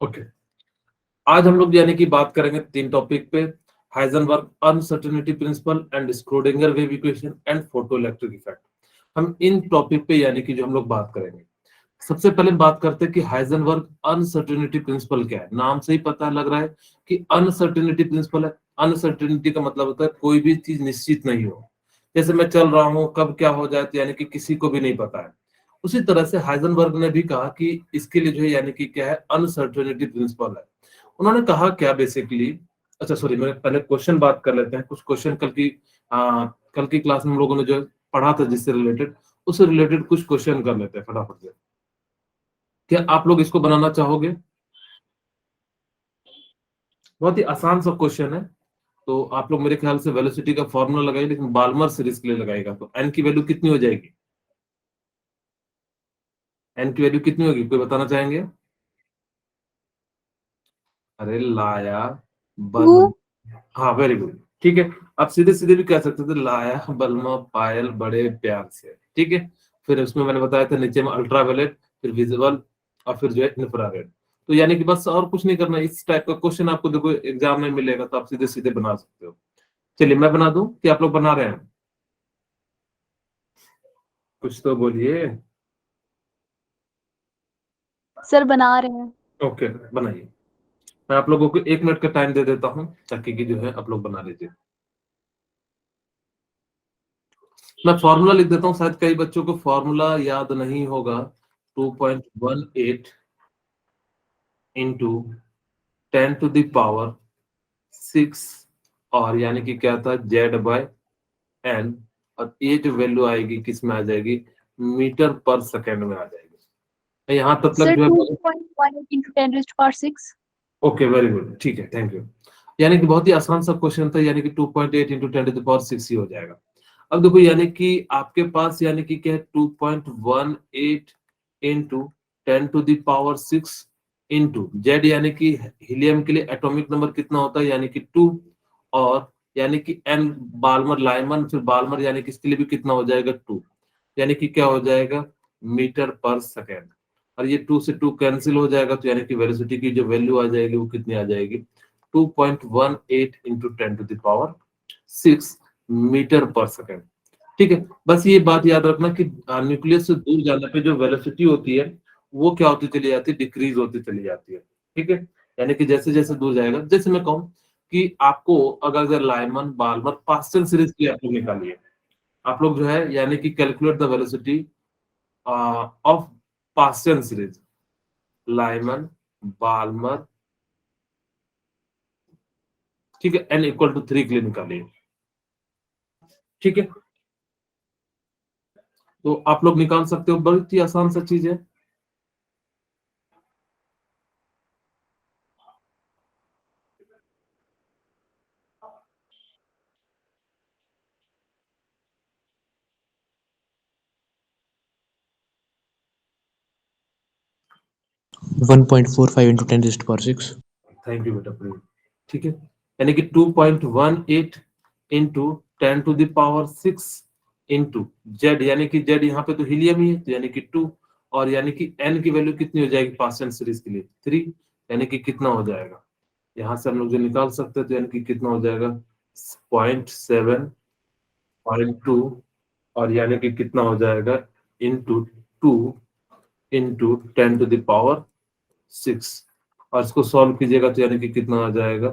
Okay, आज हम लोग यानी कि बात करेंगे 3 टॉपिक पे, Heisenberg uncertainty principle and Schrödinger wave equation and photoelectric effect. हम इन टॉपिक पे यानी कि जो हम लोग बात करेंगे, सबसे पहले बात करते हैं कि हाइजेनबर्ग अनसर्टेनिटी प्रिंसिपल क्या है। नाम से ही पता लग रहा है कि अनसर्टेनिटी प्रिंसिपल है। अनसर्टेनिटी का मतलब होता है कोई भी चीज निश्चित नहीं हो। जैसे मैं चल रहा हूँ, कब क्या हो जाए तो यानी कि किसी को भी नहीं पता है। उसी तरह से हाइजेनबर्ग ने भी कहा कि इसके लिए जो है यानी कि क्या है, अनसर्टेनिटी प्रिंसिपल है। उन्होंने कहा क्या बेसिकली, अच्छा सॉरी, मैं पहले क्वेश्चन बात कर लेते हैं। कुछ क्वेश्चन कल की क्लास में हम लोगों ने जो पढ़ा था जिससे रिलेटेड, उससे रिलेटेड कुछ क्वेश्चन कर लेते हैं फटाफट से। क्या आप लोग इसको बनाना चाहोगे? बहुत ही आसान सा क्वेश्चन है। तो आप लोग मेरे ख्याल से वेलोसिटी का फॉर्मूला लगाइए, लेकिन बाल्मर सीरीज के लिए लगाएगा। तो एन की वैल्यू कितनी हो जाएगी? एन की वैल्यू कितनी होगी, कोई बताना चाहेंगे? अरे लाया बल, टू। हाँ वेरी गुड, ठीक है। आप सीधे सीधे भी कह सकते थे, लाया बलमा पायल बड़े प्यार से, ठीक है। फिर उसमें मैंने बताया था नीचे में अल्ट्रावायलेट, फिर विजिबल, और फिर जो है इंफ्रारेड। तो यानी कि बस और कुछ नहीं करना। इस टाइप का क्वेश्चन आपको देखो एग्जाम में मिलेगा, तो आप सीधे सीधे बना सकते हो। चलिए मैं बना दूं कि आप लोग बना रहे हैं? कुछ तो बोलिए। सर बना रहे हैं। ओके, बनाइए। मैं आप लोगों को 1 मिनट का टाइम दे देता हूँ, ताकि कि जो है आप लोग बना लीजिए। मैं फॉर्मूला लिख देता हूँ, शायद कई बच्चों को फॉर्मूला याद नहीं होगा। 2.18 इंटू 10⁶, और यानी कि क्या था, Z/N। और ये जो वैल्यू आएगी किस में आ जाएगी, मीटर पर सेकेंड में आ जाएगी। यहाँ तक सर जो है, 2.18 into 10⁶। ओके वेरी गुड, ठीक है, थैंक यू। यानी कि बहुत ही आसान सा क्वेश्चन था, यानी कि 2.8 इंटू 10⁶ ही हो जाएगा। अब देखो यानी कि आपके पास यानी कि क्या है, 2.18 इंटू 10⁶ इंटू जेड, यानी कि हीलियम के लिए एटॉमिक नंबर कितना होता है, यानी कि 2। और यानी कि एन बाल्मर लाइमन, फिर बाल्मर यानी कि इसके लिए भी कितना हो जाएगा, 2। यानी कि क्या हो जाएगा, मीटर पर सेकेंड। और ये 2 से 2 कैंसिल हो जाएगा, तो यानी कि वेलोसिटी की जो वैल्यू आ जाएगी वो कितनी आ जाएगी, 2.18 इंटू 10⁶ मीटर पर सेकेंड। ठीक है, बस ये बात याद रखना कि न्यूक्लियस से दूर जाने पे जो वेलोसिटी होती है वो क्या होती चली जाती है, डिक्रीज होती चली जाती है। ठीक है, यानी कि जैसे जैसे दूर जाएगा, जैसे मैं कहूँ कि आपको अगर लाइमन बाल्मर पास्कल सीरीज की आप लोग निकालिए, आप लोग जो है यानी कि calculate the velocity of Pascal series, Lyman Balmer, ठीक है, n इक्वल टू 3 के लिए निकालिए। ठीक है, तो आप लोग निकाल सकते हो, बहुत ही आसान सा चीज है। 1.45 into 10⁶. थैंक यू बेटा, प्लीज। ठीक है, यानी कि 2.18 इंटू 10⁶ इंटू जेड, यानी कि जेड यहाँ पे तो हीलियम ही है, तो यानी कि 2। और यानी कि एन की वैल्यू कितनी हो जाएगी पास्कल सीरीज के लिए, 3। यानी कि कितना हो जाएगा, यहाँ से हम लोग जो निकाल सकते हैं, तो यानी कि कितना हो जाएगा, 0.7, 0.2, और यानी कि कितना हो जाएगा, इंटू 2 इंटू 10⁶। और इसको सॉल्व कीजिएगा तो यानी कि कितना आ जाएगा,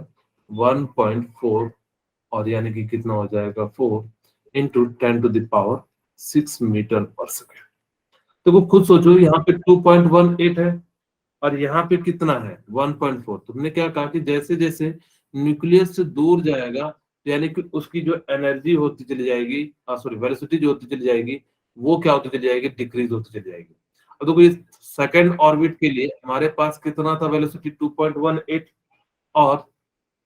1.4, और यानी कि कितना हो जाएगा, 4 इंटू 10⁶ मीटर पर सेकेंड। तो वो खुद सोचो, यहाँ पे 2.18 है और यहाँ पे कितना है, 1.4। तुमने क्या कहा कि जैसे जैसे न्यूक्लियस से दूर जाएगा, तो यानी कि उसकी जो एनर्जी होती चली जाएगी, सॉरी वेलोसिटी जो होती चली जाएगी, वो क्या होती चली जाएगी, डिक्रीज होती चली जाएगी। अब देखो, ये सेकंड ऑर्बिट के लिए हमारे पास कितना था वेलोसिटी, 2.18, और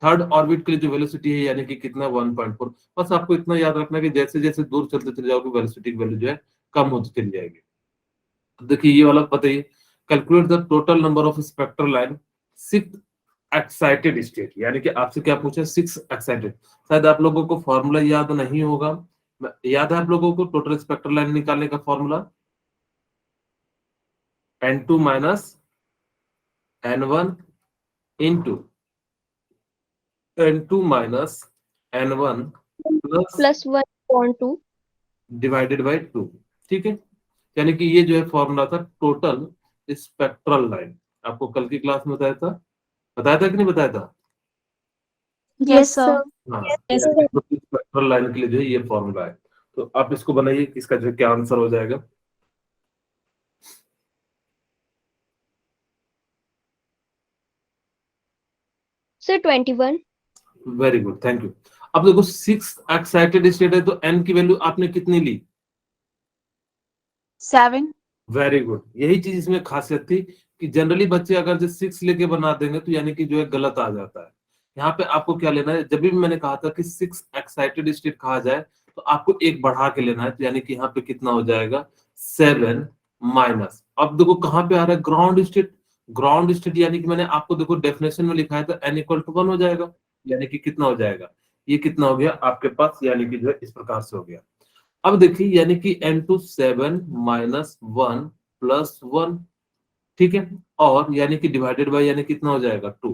थर्ड ऑर्बिट के लिए जो वेलोसिटी है यानी कि कितना, 1.4। बस आपको इतना याद रखना है कि जैसे जैसे दूर चलते चले जाओगे, वेलोसिटी की वैल्यू जो है कम होती चली जाएगी। तो देखिए ये वाला बताइए, calculate the total number of spectral line 6 excited state, यानी कि आपसे क्या पूछा, 6 एक्साइटेड। शायद आप लोगों को फॉर्मूला याद नहीं होगा। याद है आप लोगों को टोटल स्पेक्ट्रल लाइन निकालने का formula, N2 minus N1 into n2 minus n1 plus plus 1/2 divided by 2। ठीक है, यानी कि ये जो है फॉर्मूला था टोटल स्पेक्ट्रल लाइन। आपको कल की क्लास में बताया था कि नहीं बताया था? Yes, sir. हाँ, Yes, यानी कि स्पेक्ट्रल लाइन के लिए जो है ये फॉर्मूला है। तो आप इसको बनाइए, इसका जो क्या आंसर हो जाएगा। Sir 21। Very good, thank you. अब देखो 6 एक्साइटेड स्टेट है तो n की वैल्यू आपने कितनी ली? 7. वेरी गुड, यही चीज इसमें खासियत थी कि जनरली बच्चे अगर जो 6 लेके बना देंगे तो यानी कि जो है गलत आ जाता है। यहाँ पे आपको क्या लेना है, जब भी मैंने कहा था कि 6 एक्साइटेड स्टेट कहा जाए तो आपको एक बढ़ा के लेना है, तो यानी कि यहाँ पे कितना हो जाएगा 7 माइनस। अब देखो कहाँ पे आ रहा है ग्राउंड स्टेट। ग्राउंड स्टेट यानी कि मैंने आपको देखो डेफिनेशन में लिखा है तो n इक्वल टू 1 हो जाएगा, यानी कि कितना हो जाएगा, ये कितना हो गया आपके पास, यानी कि जो है इस प्रकार से हो गया। अब देखिए यानी कि n2 7 माइनस 1 प्लस 1, ठीक है, और यानी कि डिवाइडेड बाय यानी कितना हो जाएगा 2।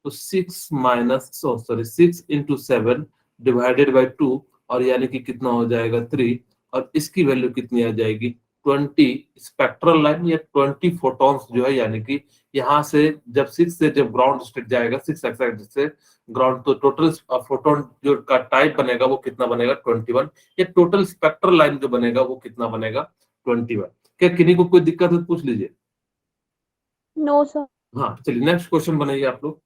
तो 6 minus sorry 6 into 7 divided by 2, और यानी कि कितना हो जाएगा 3, और इसकी वैल्यू कितनी आ जाएगी 20 स्पेक्ट्रल लाइन या 20 फोटॉन्स जो है, यानी कि यहाँ से जब 6 से जब ग्राउंड स्टेट जाएगा 6 एक्साइड से ग्राउंड, तो टोटल फोटोन जो का टाइप बनेगा वो कितना बनेगा 21, या टोटल स्पेक्ट्रल लाइन जो बनेगा वो कितना बनेगा 21। क्या किन्हीं को कोई दिक्कत है तो पूछ लीजिए। No, sir. हाँ चलिए नेक्स्ट क्वेश्चन बनाइए आप लोग।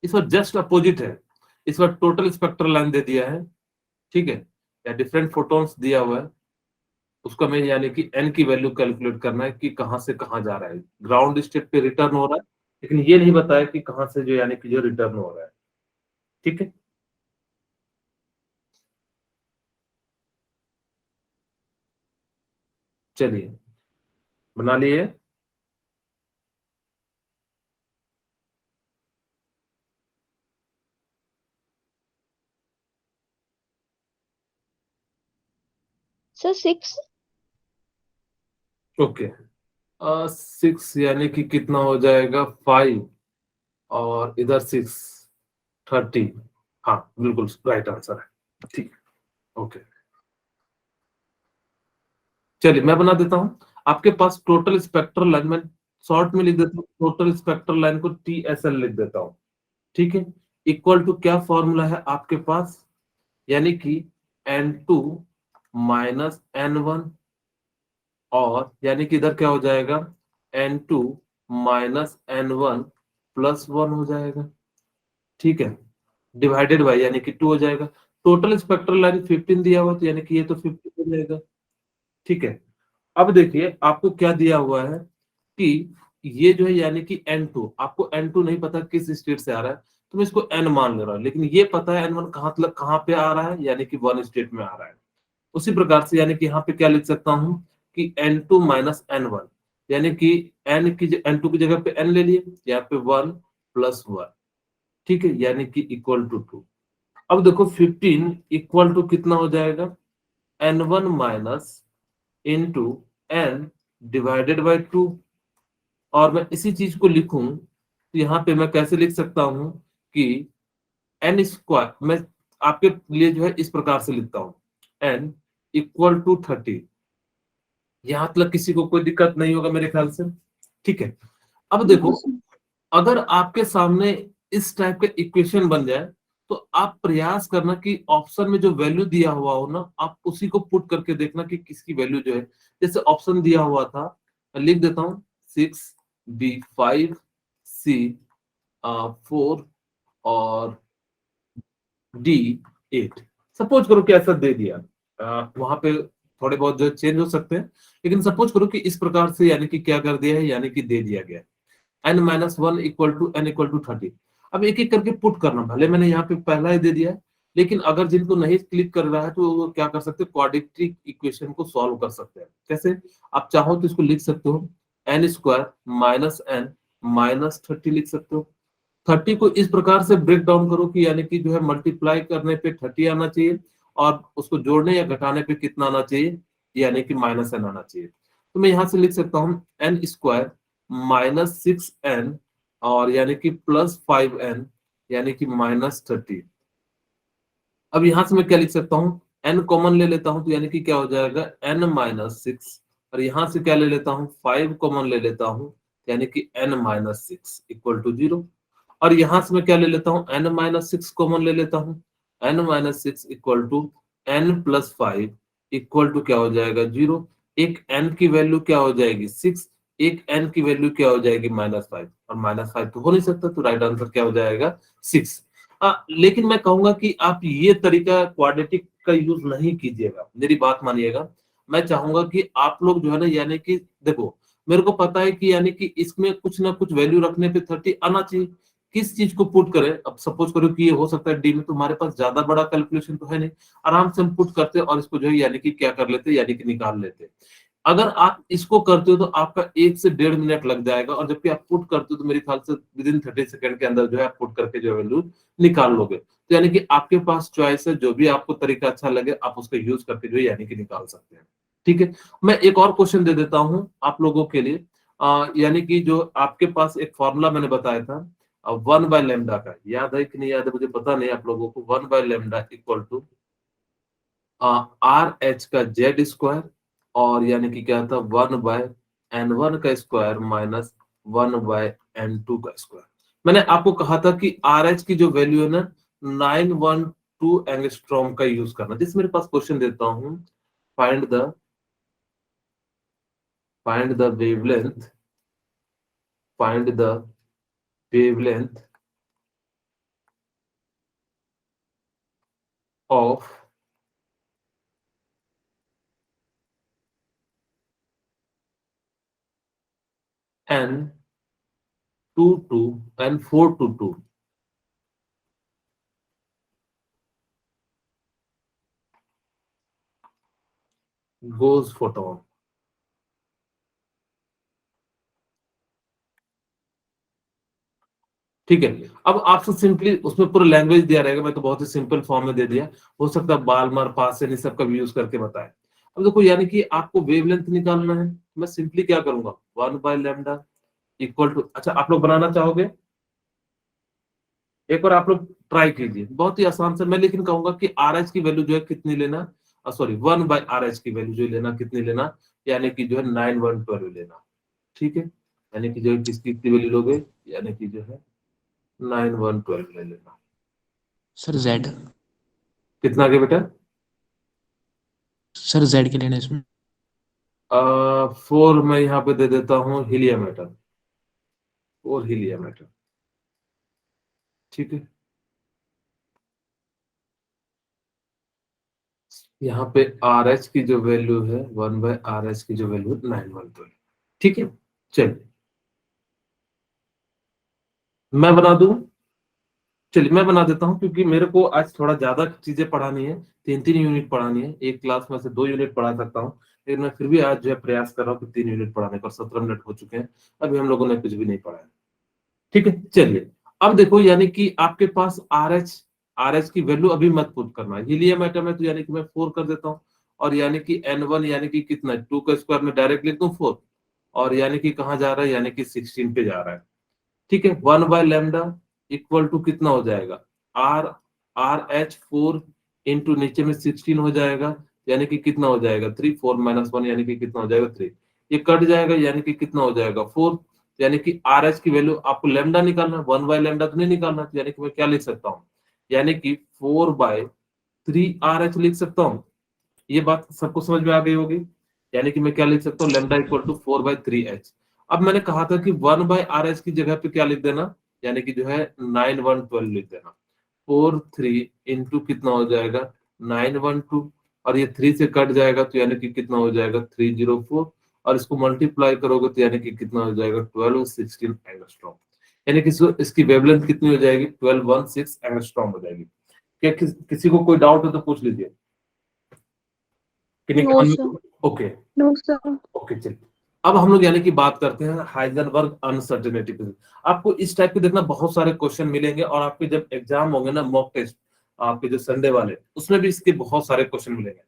इस बार जस्ट अपोजिट है, इस बार टोटल स्पेक्ट्रल लाइन दे दिया है, ठीक है, या डिफरेंट फोटॉन्स दिया हुआ है, उसको हमें यानी कि n की वैल्यू कैलकुलेट करना है कि कहां से कहां जा रहा है। ग्राउंड स्टेट पे रिटर्न हो रहा है, लेकिन ये नहीं बताया कि कहां से जो यानी कि जो रिटर्न हो रहा है। ठीक है, चलिए बना लिए। सर 6। ओके, 6 यानी कि कितना हो जाएगा 5, और इधर 6 30। हाँ बिल्कुल राइट आंसर है, ठीक, ओके। चलिए मैं बना देता हूं, आपके पास टोटल स्पेक्ट्रल लाइन में शॉर्ट में लिख देता हूँ, टोटल स्पेक्ट्रल लाइन को TSL लिख देता हूं, ठीक है, इक्वल टू क्या फॉर्मूला है आपके पास, यानी कि n2 माइनस n1, और यानी कि इधर क्या हो जाएगा n2 माइनस n1 प्लस 1 हो जाएगा, ठीक है, डिवाइडेड बाय यानी कि 2 हो जाएगा। टोटल स्पेक्ट्रल लाइन 15 दिया हुआ तो यानी कि ये तो 50 हो जाएगा, ठीक है। अब देखिए आपको क्या दिया हुआ है कि ये जो है यानी कि n2, आपको n2 नहीं पता किस स्टेट से आ रहा है, तो मैं इसको n मान ले रहा हूं, लेकिन ये पता है n1 कहां पे आ रहा है, यानी कि 1 स्टेट में आ रहा है। उसी प्रकार से यानी कि यहाँ पे क्या लिख सकता हूं कि n2 माइनस n1, यानी कि n2 की जगह पे n ले लिए, यहाँ पे 1 प्लस 1, ठीक है, यानी कि इक्वल टू 2। अब देखो 15 इक्वल टू कितना हो जाएगा n1 minus into n divided by 2, और मैं इसी चीज को लिखूं तो यहाँ पे मैं कैसे लिख सकता हूं कि n स्क्वायर, मैं आपके लिए जो है इस प्रकार से लिखता हूं n इक्वल टू 30। यहां तक किसी को कोई दिक्कत नहीं होगा मेरे ख्याल से, ठीक है। अब देखो अगर आपके सामने इस टाइप का इक्वेशन बन जाए तो आप प्रयास करना कि ऑप्शन में जो वैल्यू दिया हुआ हो ना, आप उसी को पुट करके देखना कि किसकी वैल्यू जो है, जैसे ऑप्शन दिया हुआ था, मैं लिख देता हूं 6 B 5 C 4 और D 8। सपोज करो कि ऐसा दे दिया, वहां पे थोड़े बहुत जो चेंज हो सकते हैं, लेकिन सपोज करो कि इस प्रकार से यानी कि क्या कर दिया है, यानी कि दे दिया गया n minus 1 equal to n equal to 30। अब एक एक करके पुट करना, भले मैंने यहाँ पे पहला ही दे दिया है, लेकिन अगर जिनको नहीं क्लिक कर रहा है तो वो क्या कर सकते हैं, क्वाड्रेटिक इक्वेशन को सॉल्व कर सकते हैं। कैसे, आप चाहो तो इसको लिख सकते हो n square minus n minus 30 लिख सकते हो। 30 को इस प्रकार से ब्रेक डाउन करो कि यानी कि जो है मल्टीप्लाई करने पे 30 आना चाहिए, और उसको जोड़ने या घटाने पे कितना आना चाहिए, यानी कि माइनस n आना चाहिए। तो मैं यहाँ से लिख सकता हूँ n स्क्वायर माइनस 6n और यानी कि प्लस 5n यानी कि माइनस 30। अब यहां से मैं क्या लिख सकता हूँ, n कॉमन ले लेता हूं तो यानी कि क्या हो जाएगा n माइनस 6, और यहां से क्या ले लेता हूँ 5 कॉमन ले लेता हूँ यानी कि n माइनस 6 इक्वल टू 0। और यहां से मैं क्या ले लेता हूँ n माइनस 6 कॉमन ले लेता हूँ, n minus 6 equal to n plus 5 equal to क्या हो जाएगा 0। एक n की वैल्यू क्या हो जाएगी 6, एक n की वैल्यू क्या हो जाएगी माइनस 5, और माइनस 5 तो हो नहीं सकता, तो राइट आंसर क्या हो जाएगा 6। लेकिन मैं कहूंगा कि आप ये तरीका क्वाड्रेटिक का यूज नहीं कीजिएगा, मेरी बात मानिएगा। मैं चाहूंगा कि आप लोग जो है ना, यानी कि देखो मेरे को पता है कि यानी कि इसमें कुछ ना कुछ वैल्यू रखने पे 30 आना चाहिए। किस चीज को पुट करें, अब सपोज करो कि ये हो सकता है डी में, तुम्हारे पास ज्यादा बड़ा कैलकुलेशन तो है नहीं, आराम से हम पुट करते और इसको जो है यानी कि क्या कर लेते यानी कि निकाल लेते। अगर आप इसको करते हो तो आपका 1 से 1.5 मिनट लग जाएगा, और जबकि आप पुट करते हो तो मेरे ख्याल से विद इन 30 सेकंड के अंदर जो है आप पुट करके जो वैल्यू निकाल लोगे। तो यानी कि आपके पास चॉइस है, जो भी आपको तरीका अच्छा लगे आप उसका यूज करके जो है यानी कि निकाल सकते हैं। ठीक है, मैं एक और क्वेश्चन दे देता हूं आप लोगों के लिए। यानी कि जो आपके पास एक फॉर्मूला मैंने बताया था 1 बाय लेमडा का, याद है कि नहीं याद है मुझे पता नहीं आप लोगों को। 1 by lambda equal to R H का जेड स्क्वायर, और यानी कि क्या था 1 बाय n1 का स्क्वायर माइनस 1 बाय n2 का स्क्वायर। मैंने आपको कहा था कि आर एच की जो वैल्यू है ना 912 एंगस्ट्रॉम का यूज करना। जिस मेरे पास क्वेश्चन देता हूं, find the wavelength, find the wavelength of n22 and 422 goes photon। ठीक है, अब आपसे सिंपली उसमें पूरा लैंग्वेज दिया रहेगा, मैं तो बहुत ही सिंपल फॉर्म में दे दिया, हो सकता है बालमर पास से नहीं सबका यूज करके बताए। अब देखो यानी कि आपको वेवलेंथ निकालना है, मैं सिंपली क्या करूंगा 1 बाय लैम्डा इक्वल टू, अच्छा आप लोग बनाना चाहोगे एक बार आप लोग ट्राई कीजिए, बहुत ही आसान से। मैं लेकिन कहूंगा कि आर एच की वैल्यू जो है कितनी लेना, सॉरी 1 बाय आर एच की वैल्यू जो लेना कितनी लेना, यानी कि जो है 9112 लेना। ठीक है, यानी कि जो है किसकी कितनी वैल्यू लोगे, यानी कि जो है 9112 ले लेना। सर जेड, कितना आगे बेटा, सर जेड के लेना इसमें। 4 मैं यहाँ पे दे देता हूँ हीलियम एटम, 4 हीलियम एटम। ठीक है, यहाँ पे आर एच की जो वैल्यू है 1 बाय आर एच की जो वैल्यू 9112। ठीक है, चलिए मैं बना दूं, चलिए मैं बना देता हूँ, क्योंकि मेरे को आज थोड़ा ज्यादा चीजें पढ़ानी है, 3 यूनिट पढ़ानी है। एक क्लास में से 2 यूनिट पढ़ा सकता हूँ, लेकिन मैं फिर भी आज जो है प्रयास कर रहा हूँ कि 3 यूनिट पढ़ाने पर। 17 मिनट हो चुके हैं, अभी हम लोगों ने कुछ भी नहीं पढ़ा है। ठीक है, चलिए अब देखो यानी कि आपके पास आर एच की वैल्यू अभी मत पुट करना है, हीलियम एटम है तो यानी कि मैं 4 कर देता हूँ, और यानी कि n1 यानी कि कितना 2 का स्क्वायर में डायरेक्ट लिख दूं 4, और यानी कि कहाँ जा रहा है, यानी कि 16 पे जा रहा है। ठीक है, 1 बाय लैम्डा इक्वल टू कितना हो जाएगा आर आर एच 4 इंटू नीचे में 16 हो जाएगा, यानी कि कितना हो जाएगा 3, 4 माइनस 1 यानी कि कितना हो जाएगा 3, ये कट जाएगा यानी कि कितना हो जाएगा 4। यानी कि आर एच की वैल्यू आपको लैम्डा निकालना है, 1 बाय लैम्डा तो नहीं निकालना, यानी कि मैं क्या लिख सकता हूँ, यानी कि 4/3 आर एच लिख सकता हूँ। ये बात सबको समझ में आ गई होगी, यानी कि मैं क्या लिख सकता हूँ लैम्डा इक्वल टू 4/3h। अब मैंने कहा था कि 1 बाय आर एच की जगह पे क्या लिख देना, यानी कि जो है 9112 लिख देना। 4 3 इंटू कितना हो जाएगा 912, और ये 3 से कट जाएगा तो यानी कि कितना हो जाएगा 304, और इसको मल्टीप्लाई करोगे तो यानी कि कितना हो जाएगा 1216 एंगस्ट्रॉम। यानी कि इसकी वेवलेंथ कितनी हो जाएगी 1216 एंगस्ट्रॉम हो जाएगी। क्या किसी को कोई डाउट हो तो पूछ लीजिए कि नो निकालने सर, को। Okay no sir. ओके, चलिए अब हम लोग यानी कि बात करते हैं हाइजेनबर्ग अनसर्टेनिटी पे। आपको इस टाइप के देखना बहुत सारे क्वेश्चन मिलेंगे, और आपके जब एग्जाम होंगे ना मॉक टेस्ट, आपके जो संडे वाले, उसमें भी इसके बहुत सारे क्वेश्चन मिलेंगे।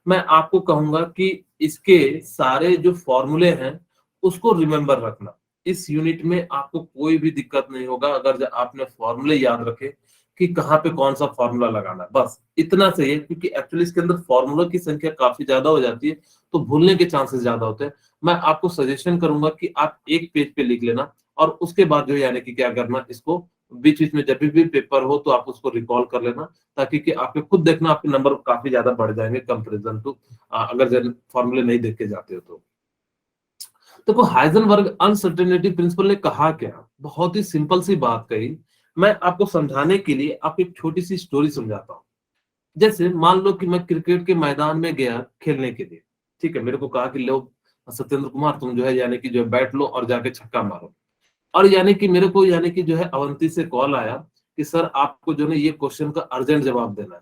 मैं आपको कहूंगा कि इसके सारे जो फॉर्मूले हैं उसको रिमेम्बर रखना। इस यूनिट में आपको कोई भी दिक्कत नहीं होगा अगर आपने फॉर्मूले याद रखे कि कहाँ पे कौन सा फॉर्मूला लगाना है, बस इतना सही है। क्योंकि एक्चुअली इसके अंदर फॉर्मूला की संख्या काफी ज्यादा हो जाती है तो भूलने के चांसेस ज्यादा होते हैं। मैं आपको सजेशन करूंगा कि आप एक पेज पे लिख लेना और उसके बाद जो यानी कि क्या करना, इसको बीच बीच में जब भी पेपर हो तो आप उसको रिकॉल कर लेना, ताकि कि आपके खुद देखना आपके नंबर काफी ज्यादा बढ़ जाएंगे कंपेरिजन टू अगर फॉर्मूले नहीं देख के जाते हो तो। देखो हाइजेनबर्ग अनसर्टेनिटी प्रिंसिपल ने कहा क्या, बहुत ही सिंपल सी बात कही। मैं आपको समझाने के लिए आप एक छोटी सी स्टोरी समझाता हूँ। जैसे मान लो कि मैं क्रिकेट के मैदान में गया खेलने के लिए, ठीक है, मेरे को कहा कि लो सत्येंद्र कुमार तुम जो है यानी कि जो है बैठ लो और जाके छक्का मारो। और यानी कि मेरे को यानी कि जो है अवंती से कॉल आया कि सर आपको जो है ये क्वेश्चन का अर्जेंट जवाब देना है।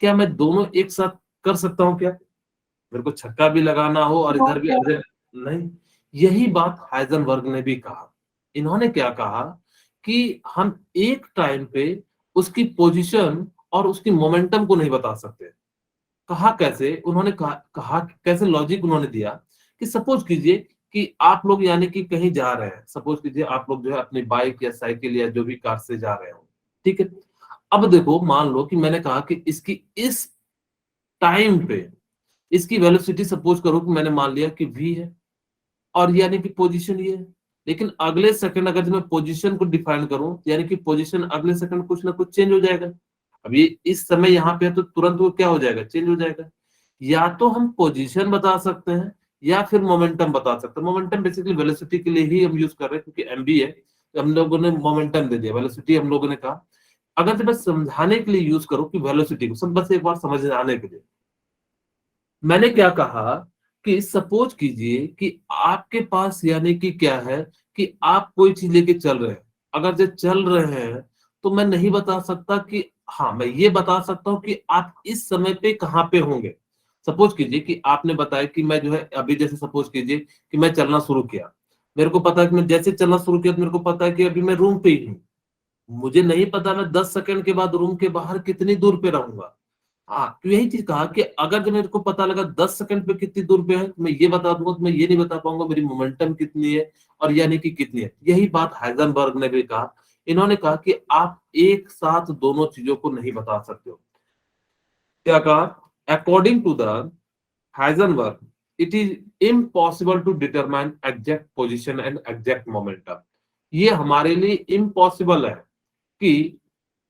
क्या मैं दोनों एक साथ कर सकता हूँ क्या? मेरे को छक्का भी लगाना हो और इधर भी अर्जेंट नहीं। यही बात हाइजेनबर्ग ने भी कहा। इन्होंने क्या कहा कि हम एक टाइम पे उसकी पोजीशन और उसकी मोमेंटम को नहीं बता सकते। कहा कैसे? उन्होंने कहा कैसे, लॉजिक उन्होंने दिया कि सपोज कीजिए कि आप लोग यानी कि कहीं जा रहे हैं, सपोज कीजिए आप लोग जो है अपनी बाइक या साइकिल या जो भी कार से जा रहे हो, ठीक है। अब देखो मान लो कि मैंने कहा कि इसकी इस टाइम पे इसकी वेलोसिटी सपोज करो कि मैंने मान लिया कि v है और यानी कि पोजीशन ये है। लेकिन अगले सेकंड अगर मैं पोजीशन को डिफाइन करूं यानी कि पोजीशन अगले सेकंड कुछ ना कुछ चेंज हो जाएगा। अब ये इस समय यहाँ पे है तो तुरंत वो क्या हो जाएगा, चेंज हो जाएगा। या तो हम पोजीशन बता सकते हैं या फिर मोमेंटम बता सकते हैं। मोमेंटम बेसिकली वेलोसिटी के लिए ही हम यूज कर रहे हैं क्योंकि एमबी है तो हम लोगों ने मोमेंटम दे दिया, वेलोसिटी हम लोगों ने कहा। अगर तो मैं समझाने के लिए यूज करूं कि वेलोसिटी को सब बस एक बार समझ आने के लिए, मैंने क्या कहा कि सपोज कीजिए कि आपके पास यानी कि क्या है कि आप कोई चीज लेके चल रहे हैं। अगर जो चल रहे हैं तो मैं नहीं बता सकता कि, हाँ मैं ये बता सकता हूं कि आप इस समय पे कहाँ पे होंगे। सपोज कीजिए कि आपने बताया कि मैं जो है अभी जैसे सपोज कीजिए कि मैं चलना शुरू किया, मेरे को पता है कि मैं जैसे चलना शुरू किया तो मेरे को पता है कि अभी मैं रूम पे ही हूँ। मुझे नहीं पता मैं 10 सेकंड के बाद रूम के बाहर कितनी दूर पे रहूंगा। हाँ तो यही चीज कहा कि अगर जब मेरे को पता लगा 10 सेकंड पे कितनी दूर पे है तो मैं ये बता दूंगा, तो मैं ये नहीं बता पाऊंगा मेरी मोमेंटम कितनी है और यानी कि कितनी है। यही बात हाइजेनबर्ग ने भी कहा। इन्होंने कहा कि आप एक साथ दोनों चीजों को नहीं बता सकते हो। क्या कहा? According to the Heisenberg it is impossible to determine exact position and exact momentum. ये हमारे लिए इम्पॉसिबल है कि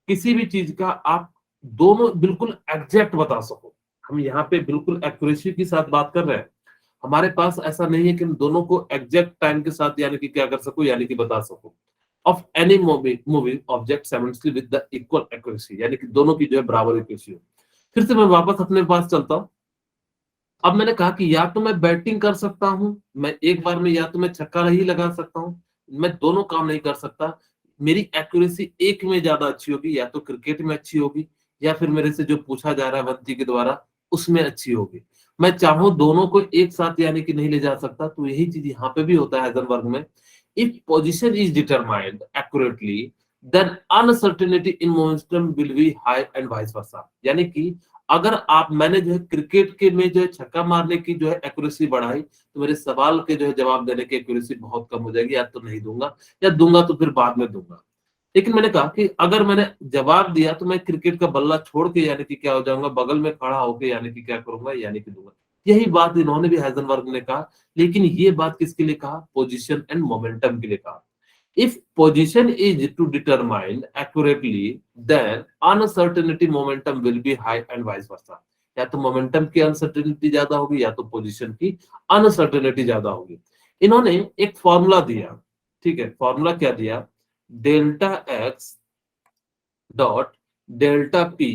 किसी भी चीज का आप दोनों बिल्कुल एग्जैक्ट बता सको। हम यहाँ पे बिल्कुल एक्यूरेसी के साथ बात कर रहे हैं। हमारे पास ऐसा नहीं है कि हम दोनों को एग्जैक्ट टाइम के साथ यानी कि क्या कर सको, यानी कि बता सको of any moving object simultaneously with the equal accuracy, यानी कि दोनों की जो है बराबर एक्यूरेसी हो। फिर से मैं वापस अपने पास चलता हूँ। अब मैंने कहा कि या तो मैं बैटिंग कर सकता हूं, मैं एक बार में या तो मैं छक्का ही लगा सकता हूं, मैं दोनों काम नहीं कर सकता। मेरी एक्यूरेसी एक में ज्यादा अच्छी होगी, या तो क्रिकेट में अच्छी होगी या फिर मेरे से जो पूछा जा रहा है वंती के द्वारा उसमें अच्छी होगी। मैं चाहूं दोनों को एक साथ यानी कि नहीं ले जा सकता। तो यही चीज यहाँ पे भी होता है हाइजेनबर्ग में। If position is determined accurately then uncertainty in momentum will be high and vice versa. यानी कि अगर आप मैंने जो है क्रिकेट के में जो है छक्का मारने की जो है एक्यूरेसी बढ़ाई तो मेरे सवाल के जो है जवाब देने की एक्यूरेसी बहुत कम हो जाएगी, या तो नहीं दूंगा या दूंगा तो फिर बाद में दूंगा। लेकिन मैंने कहा कि अगर मैंने जवाब दिया तो मैं क्रिकेट का बल्ला छोड़ के यानी कि क्या हो जाऊंगा, बगल में खड़ा होकर यानी कि क्या करूंगा, यानी कि दूंगा। यही बात इन्होंने भी हाइजेनबर्ग ने कहा। लेकिन ये बात किसके लिए कहा? पोजीशन एंड मोमेंटम के लिए कहा। If position is to determine accurately, then uncertainty momentum will be high and vice versa. या तो मोमेंटम की अनसर्टेनिटी ज्यादा होगी या तो पोजीशन की अनसर्टेनिटी ज्यादा होगी। इन्होंने एक फॉर्मूला दिया, ठीक है। फॉर्मूला क्या दिया? Delta X dot delta P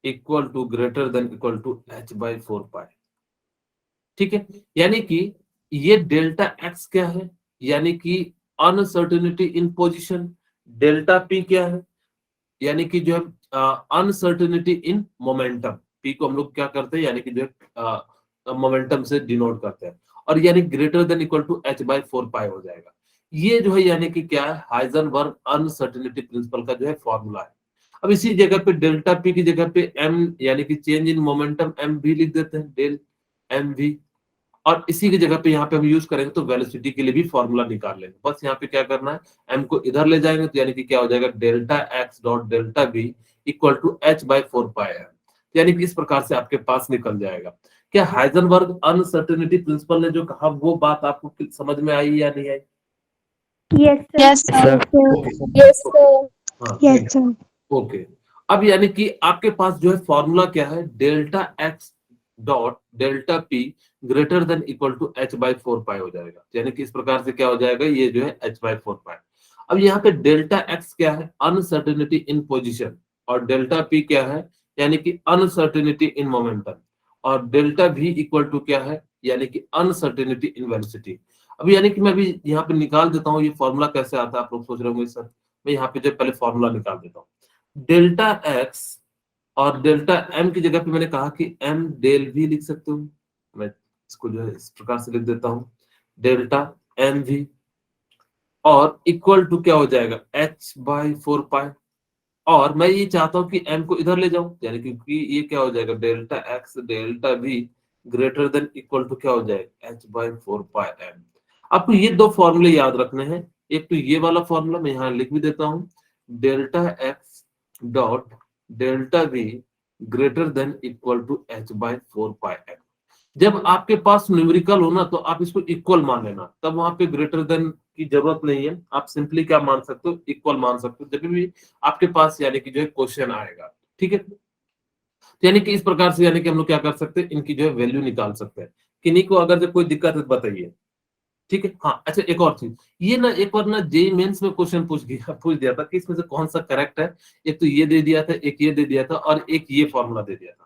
equal to greater than equal to H by 4 pi. ठीक है, यानी कि ये डेल्टा एक्स क्या है, यानी कि अनसर्टेनिटी इन पोजीशन। डेल्टा पी क्या है, यानी कि जो है अनसर्टेनिटी इन मोमेंटम। पी को हम लोग क्या करते हैं, यानी कि जो है मोमेंटम से डिनोट करते हैं। और यानी greater than equal to H by 4 pi हो जाएगा। ये जो है यानी कि क्या है, हाइजेनबर्ग अनसर्टेनिटी प्रिंसिपल का जो है फॉर्मूला है। अब इसी जगह पे डेल्टा पी की जगह पे एम यानी कि चेंज इन मोमेंटम एम भी लिख देते हैं, डेल एम वी। और इसी की जगह पे यहाँ पे हम यूज करेंगे तो वेलोसिटी के लिए भी फॉर्मूला निकाल लेंगे। बस यहाँ पे क्या करना है, एम को इधर ले जाएंगे तो यानी कि क्या हो जाएगा, delta X dot delta B equal to H by 4 pi M. यानी कि इस प्रकार से आपके पास निकल जाएगा। क्या हाइजेनबर्ग अनसर्टेनिटी प्रिंसिपल ने जो कहा वो बात आपको समझ में आई या नहीं आई? Yes, sir. Yes, sir. Yes, sir. हाँ, Yes, sir. ओके। अब यानी कि आपके पास जो है फॉर्मूला क्या है, delta X dot delta P greater than equal to H by 4 pi हो जाएगा। यानी कि इस प्रकार से क्या हो जाएगा, ये जो है एच बाई 4 पाई। अब यहाँ पे डेल्टा एक्स क्या है, अनसर्टेनिटी इन पोजिशन, और डेल्टा पी क्या है, यानी कि अनसर्टेनिटी इन मोमेंटम, और डेल्टा वी इक्वल टू क्या है, यानी कि अनसर्टेनिटी इन वेलोसिटी। अब यानी कि मैं भी यहाँ पे निकाल देता हूँ ये फॉर्मूला कैसे आता है। आप लोग सोच रहे होंगे सर, मैं यहाँ पे जो पहले फॉर्मूला निकाल देता हूँ। डेल्टा एक्स और डेल्टा एम की जगह पे मैंने कहा कि एम डेल वी लिख सकते हो, मैं इसको जो है इस प्रकार से लिख देता हूँ, डेल्टा एम वी, और इक्वल टू क्या हो जाएगा, एच बाई 4 पाई। और मैं ये चाहता हूँ कि एम को इधर ले जाऊं, यानी कि ये क्या हो जाएगा, delta X delta V greater than equal to क्या हो जाएगा, एच बाई 4 पाई एम। आपको ये दो फॉर्मूले याद रखने हैं। एक तो ये वाला फॉर्मूला मैं यहाँ लिख भी देता हूँ, delta X dot delta V greater than equal to H by 4 pi M. जब आपके पास न्यूमेरिकल हो ना तो आप इसको इक्वल मान लेना, तब वहां पे ग्रेटर देन की जरूरत नहीं है। आप सिंपली क्या मान सकते हो, इक्वल मान सकते हो जब भी आपके पास यानी कि जो है क्वेश्चन आएगा। ठीक है, तो यानी कि इस प्रकार से यानी कि हम लोग क्या कर सकते हैं, इनकी जो है वैल्यू निकाल सकते हैं। किन्हीं को अगर जो कोई दिक्कत है तो बताइए। ठीक है, हाँ अच्छा, एक और चीज, ये ना एक बार ना जेई मेंस में क्वेश्चन पूछ दिया था कि इसमें से कौन सा करेक्ट है। एक तो ये दे दिया था, एक ये दे दिया था, और एक ये फॉर्मूला दे दिया था।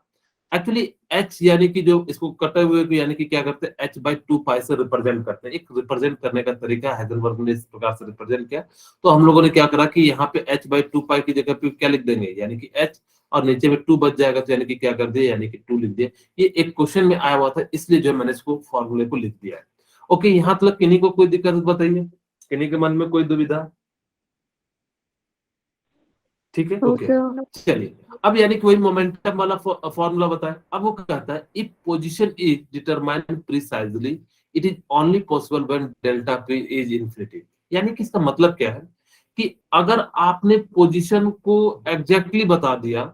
एक्चुअली एच यानी कि जो इसको कटे हुए को यानी कि क्या करते हैं, एच बाई 2 पाई से रिप्रेजेंट करते हैं। एक रिप्रेजेंट करने का तरीका हाइजेनबर्ग ने इस प्रकार से रिप्रेजेंट किया। तो हम लोगों ने क्या करा कि यहाँ पे एच बाई 2 पाई की जगह पे क्या लिख देंगे, यानी कि एच, और नीचे में 2 बच जाएगा, तो यानी कि क्या कर दिया, यानी कि 2 लिख दिया। ये एक क्वेश्चन में आया हुआ था, इसलिए जो मैंने इसको फॉर्मूले को लिख दिया है। ओके, यहाँ तक किन्हीं को कोई दिक्कत बताइए, किन्हीं के मन में कोई दुविधा? ठीक है, ओके, चलिए। अब यानी कि वही मोमेंटम वाला फॉर्मूला बताए। अब वो कहता है, if position is determined precisely it is only possible when delta P is infinity. यानी कि इसका मतलब क्या है कि अगर आपने पोजीशन को एग्जैक्टली बता दिया,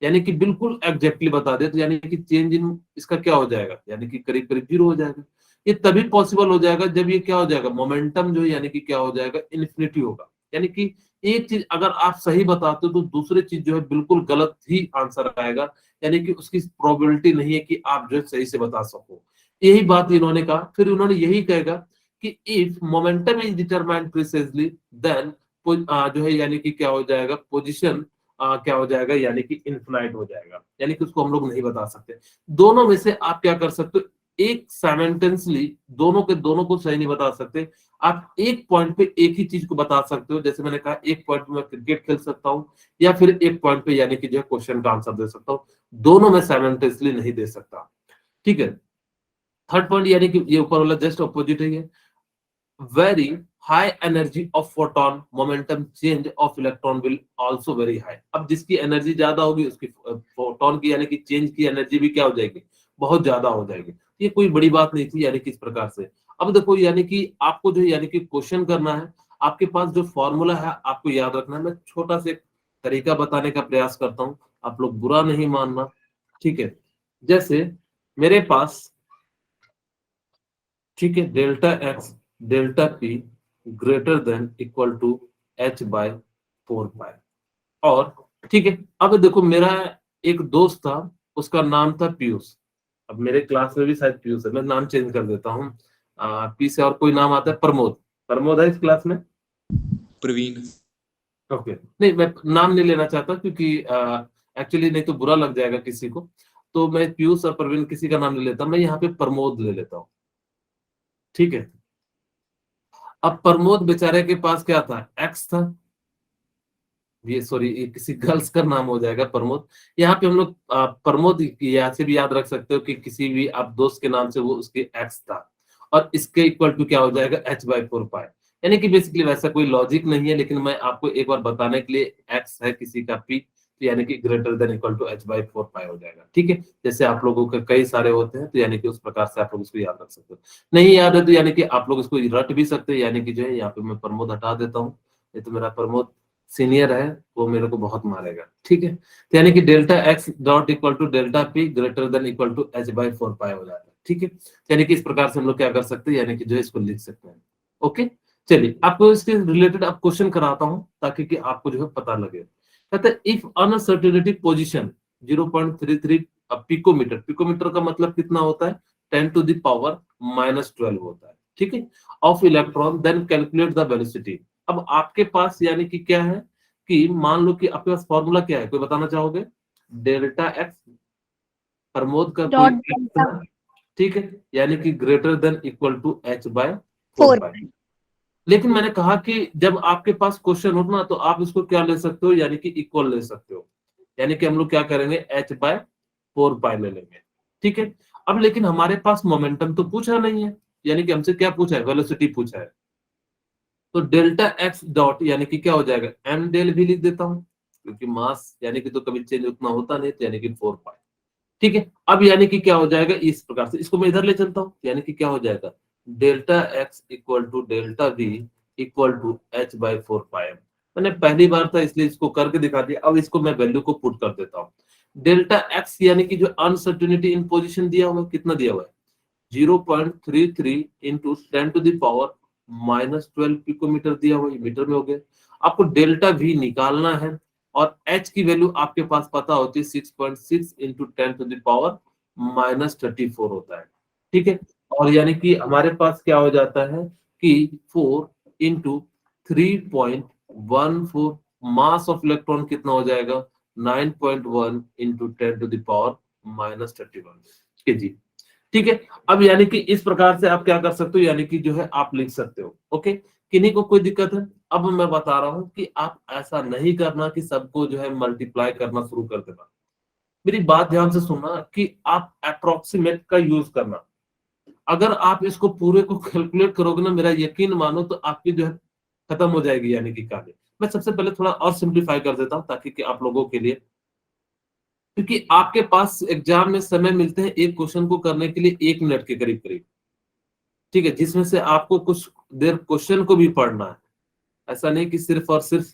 यानी कि बिल्कुल एग्जैक्टली बता दिया, तो यानी कि चेंज इन इसका क्या हो जाएगा, यानी कि करीब करीब 0 हो जाएगा। ये तभी पॉसिबल हो जाएगा जब ये क्या हो जाएगा, मोमेंटम जो यानी कि क्या हो जाएगा, इन्फिनिटी होगा। यानी कि एक चीज अगर आप सही बताते हो तो दूसरी चीज जो है बिल्कुल गलत ही आंसर आएगा, यानी कि उसकी प्रोबेबिलिटी नहीं है कि आप जो है सही से बता सको। यही बात इन्होंने कहा। फिर उन्होंने यही कहेगा कि if momentum is determined precisely then जो है यानी कि क्या हो जाएगा, पोजीशन क्या हो जाएगा, यानी कि इनफिनाइट हो जाएगा। यानी कि उसको हम लोग नहीं बता सकते। दोनों में से आप क्या कर सकते हो, एक साइमल्टेनियसली दोनों के दोनों को सही नहीं बता सकते। आप एक पॉइंट पे एक ही चीज को बता सकते हो। जैसे मैंने कहा, एक पॉइंट पे मैं क्रिकेट खेल सकता हूँ, या फिर एक पॉइंट पे यानी कि जो है क्वेश्चन का आंसर दे सकता हूँ। दोनों में साइमल्टेनियसली नहीं दे सकता। ठीक है, थर्ड पॉइंट यानी कि ये ऊपर वाला जस्ट ऑपोजिट है। Very high energy of photon momentum change of electron will also very high। अब जिसकी एनर्जी ज्यादा होगी उसकी फोटोन की यानी कि चेंज की एनर्जी भी क्या हो जाएगी, बहुत ज्यादा हो जाएगी। ये कोई बड़ी बात नहीं थी, यानी कि इस प्रकार से। अब देखो, यानी कि आपको जो यानी कि क्वेश्चन करना है, आपके पास जो फॉर्मूला है आपको याद रखना है। मैं छोटा सा एक तरीका बताने का प्रयास करता हूँ, आप लोग बुरा नहीं मानना। ठीक है, जैसे मेरे पास, ठीक है, delta X delta P greater than equal to H by 4 pi. और ठीक है, अब देखो, मेरा एक दोस्त था, उसका नाम था पीयूष। अब मेरे क्लास में भी शायद पीयूष है, मैं नाम चेंज कर देता हूँ। पी से और कोई नाम आता है, प्रमोद। प्रमोद है इस क्लास में? प्रवीण। ओके, नहीं मैं नाम नहीं लेना चाहता, क्योंकि एक्चुअली नहीं तो बुरा लग जाएगा किसी को। तो मैं पीयूष और प्रवीण किसी का नाम ले लेता हूँ, मैं यहाँ पे प्रमोद ले लेता हूँ। ठीक है, अब प्रमोद बेचारे के पास क्या था, एक्स था। ये सॉरी, ये किसी गर्ल्स का नाम हो जाएगा प्रमोद। यहाँ पे हम लोग प्रमोद यहाँ से भी याद रख सकते हो कि किसी भी आप दोस्त के नाम से वो उसके एक्स था, और इसके इक्वल टू क्या हो जाएगा, एच बाई 4 पाई। यानी कि बेसिकली वैसा कोई लॉजिक नहीं है, लेकिन मैं आपको एक बार बताने के लिए एक्स है किसी का पी, तो यानी कि greater than equal to H by 4 pi हो जाएगा। ठीक है, जैसे आप लोगों के कई सारे होते हैं, तो यानी कि उस प्रकार से आप लोग इसको याद रख सकते हो। नहीं याद है तो यानी कि आप लोग इसको रट भी सकते हैं, यानी कि जो है यहाँ पे मैं प्रमोद हटा देता हूँ, ये तो मेरा प्रमोद सीनियर है, वो मेरे को बहुत मारेगा। ठीक है, तो यानी कि delta X dot equal to delta P greater than equal to H by 4 pi हो जाता है। ठीक है, यानी कि इस प्रकार से हम लोग क्या कर सकते हैं, यानी कि जो है इसको लिख सकते हैं। ओके, चलिए आपको इसके रिलेटेड अब क्वेश्चन कराता हूं ताकि कि आपको जो है पता लगे। कहते हैं if uncertainty position 0.33 picometer, picometer का मतलब कितना होता है, 10 टू द पावर -12 होता है। ठीक है, of electron, then calculate the velocity. अब आपके पास यानी कि क्या है कि मान लो कि आपके पास फॉर्मूला क्या है, कोई बताना चाहोगे? डेल्टा एक्स, प्रमोद का कोई Dot delta ठीक है, यानी कि greater than equal to H by 4 4 pi. लेकिन मैंने कहा कि जब आपके पास क्वेश्चन हो ना, तो आप इसको क्या ले सकते हो, यानी कि इक्वल ले सकते हो, यानी कि हम लोग क्या करेंगे, एच बाय 4 पाई ले लेंगे। ठीक है, अब लेकिन हमारे पास मोमेंटम तो पूछा नहीं है, यानी कि हमसे क्या पूछा है, वेलोसिटी पूछा है। तो डेल्टा एक्स डॉट यानी कि क्या हो जाएगा, एम डेल भी लिख देता हूँ, क्योंकि मास यानी कि तो कभी चेंज उतना होता नहीं, तो यानी कि 4 पाई। ठीक है, अब यानी कि क्या हो जाएगा, इस प्रकार से इसको मैं इधर ले चलता हूँ, यानी कि क्या हो जाएगा, delta X equal to delta V equal to H by 4 pi. मैंने पहली बार था इसलिए इसको करके दिखा दिया, अब इसको मैं वैल्यू को पुट कर देता हूँ। डेल्टा एक्स यानी कि जो अनसर्टेनिटी इन पोजिशन दिया हुआ है, कितना दिया हुआ है, 0.33 into 10 to the power -12 picometer दिया हुआ है, मीटर में हो गया। आपको डेल्टा वी निकालना है, और h की वैल्यू आपके पास पता होती है 6.6 इंटू 10 टू द पावर -34 होता है। ठीक है, और यानी कि हमारे पास क्या हो जाता है कि 4 इंटू 3.14, मास ऑफ इलेक्ट्रॉन कितना हो जाएगा, 9.1 into 10 to the power -31 KG. ठीक है, अब यानी कि इस प्रकार से आप क्या कर सकते हो, यानी कि जो है आप लिख सकते हो। ओके, किन्हीं को कोई दिक्कत है? अब मैं बता रहा हूं कि आप ऐसा नहीं करना कि सबको जो है मल्टीप्लाई करना शुरू कर देना। मेरी बात ध्यान से सुनना कि आप अप्रोक्सीमेट का यूज करना। अगर आप इसको पूरे को कैलकुलेट करोगे ना, मेरा यकीन मानो तो आपकी जो है खत्म हो जाएगी, यानी कि कहानी। मैं सबसे पहले थोड़ा और सिंप्लीफाई कर देता हूं ताकि कि आप लोगों के लिए, क्योंकि आपके पास एग्जाम में समय मिलते हैं एक क्वेश्चन को करने के लिए 1 मिनट के करीब करीब। ठीक है, जिसमें से आपको कुछ देर क्वेश्चन को भी पढ़ना है, ऐसा नहीं कि सिर्फ और सिर्फ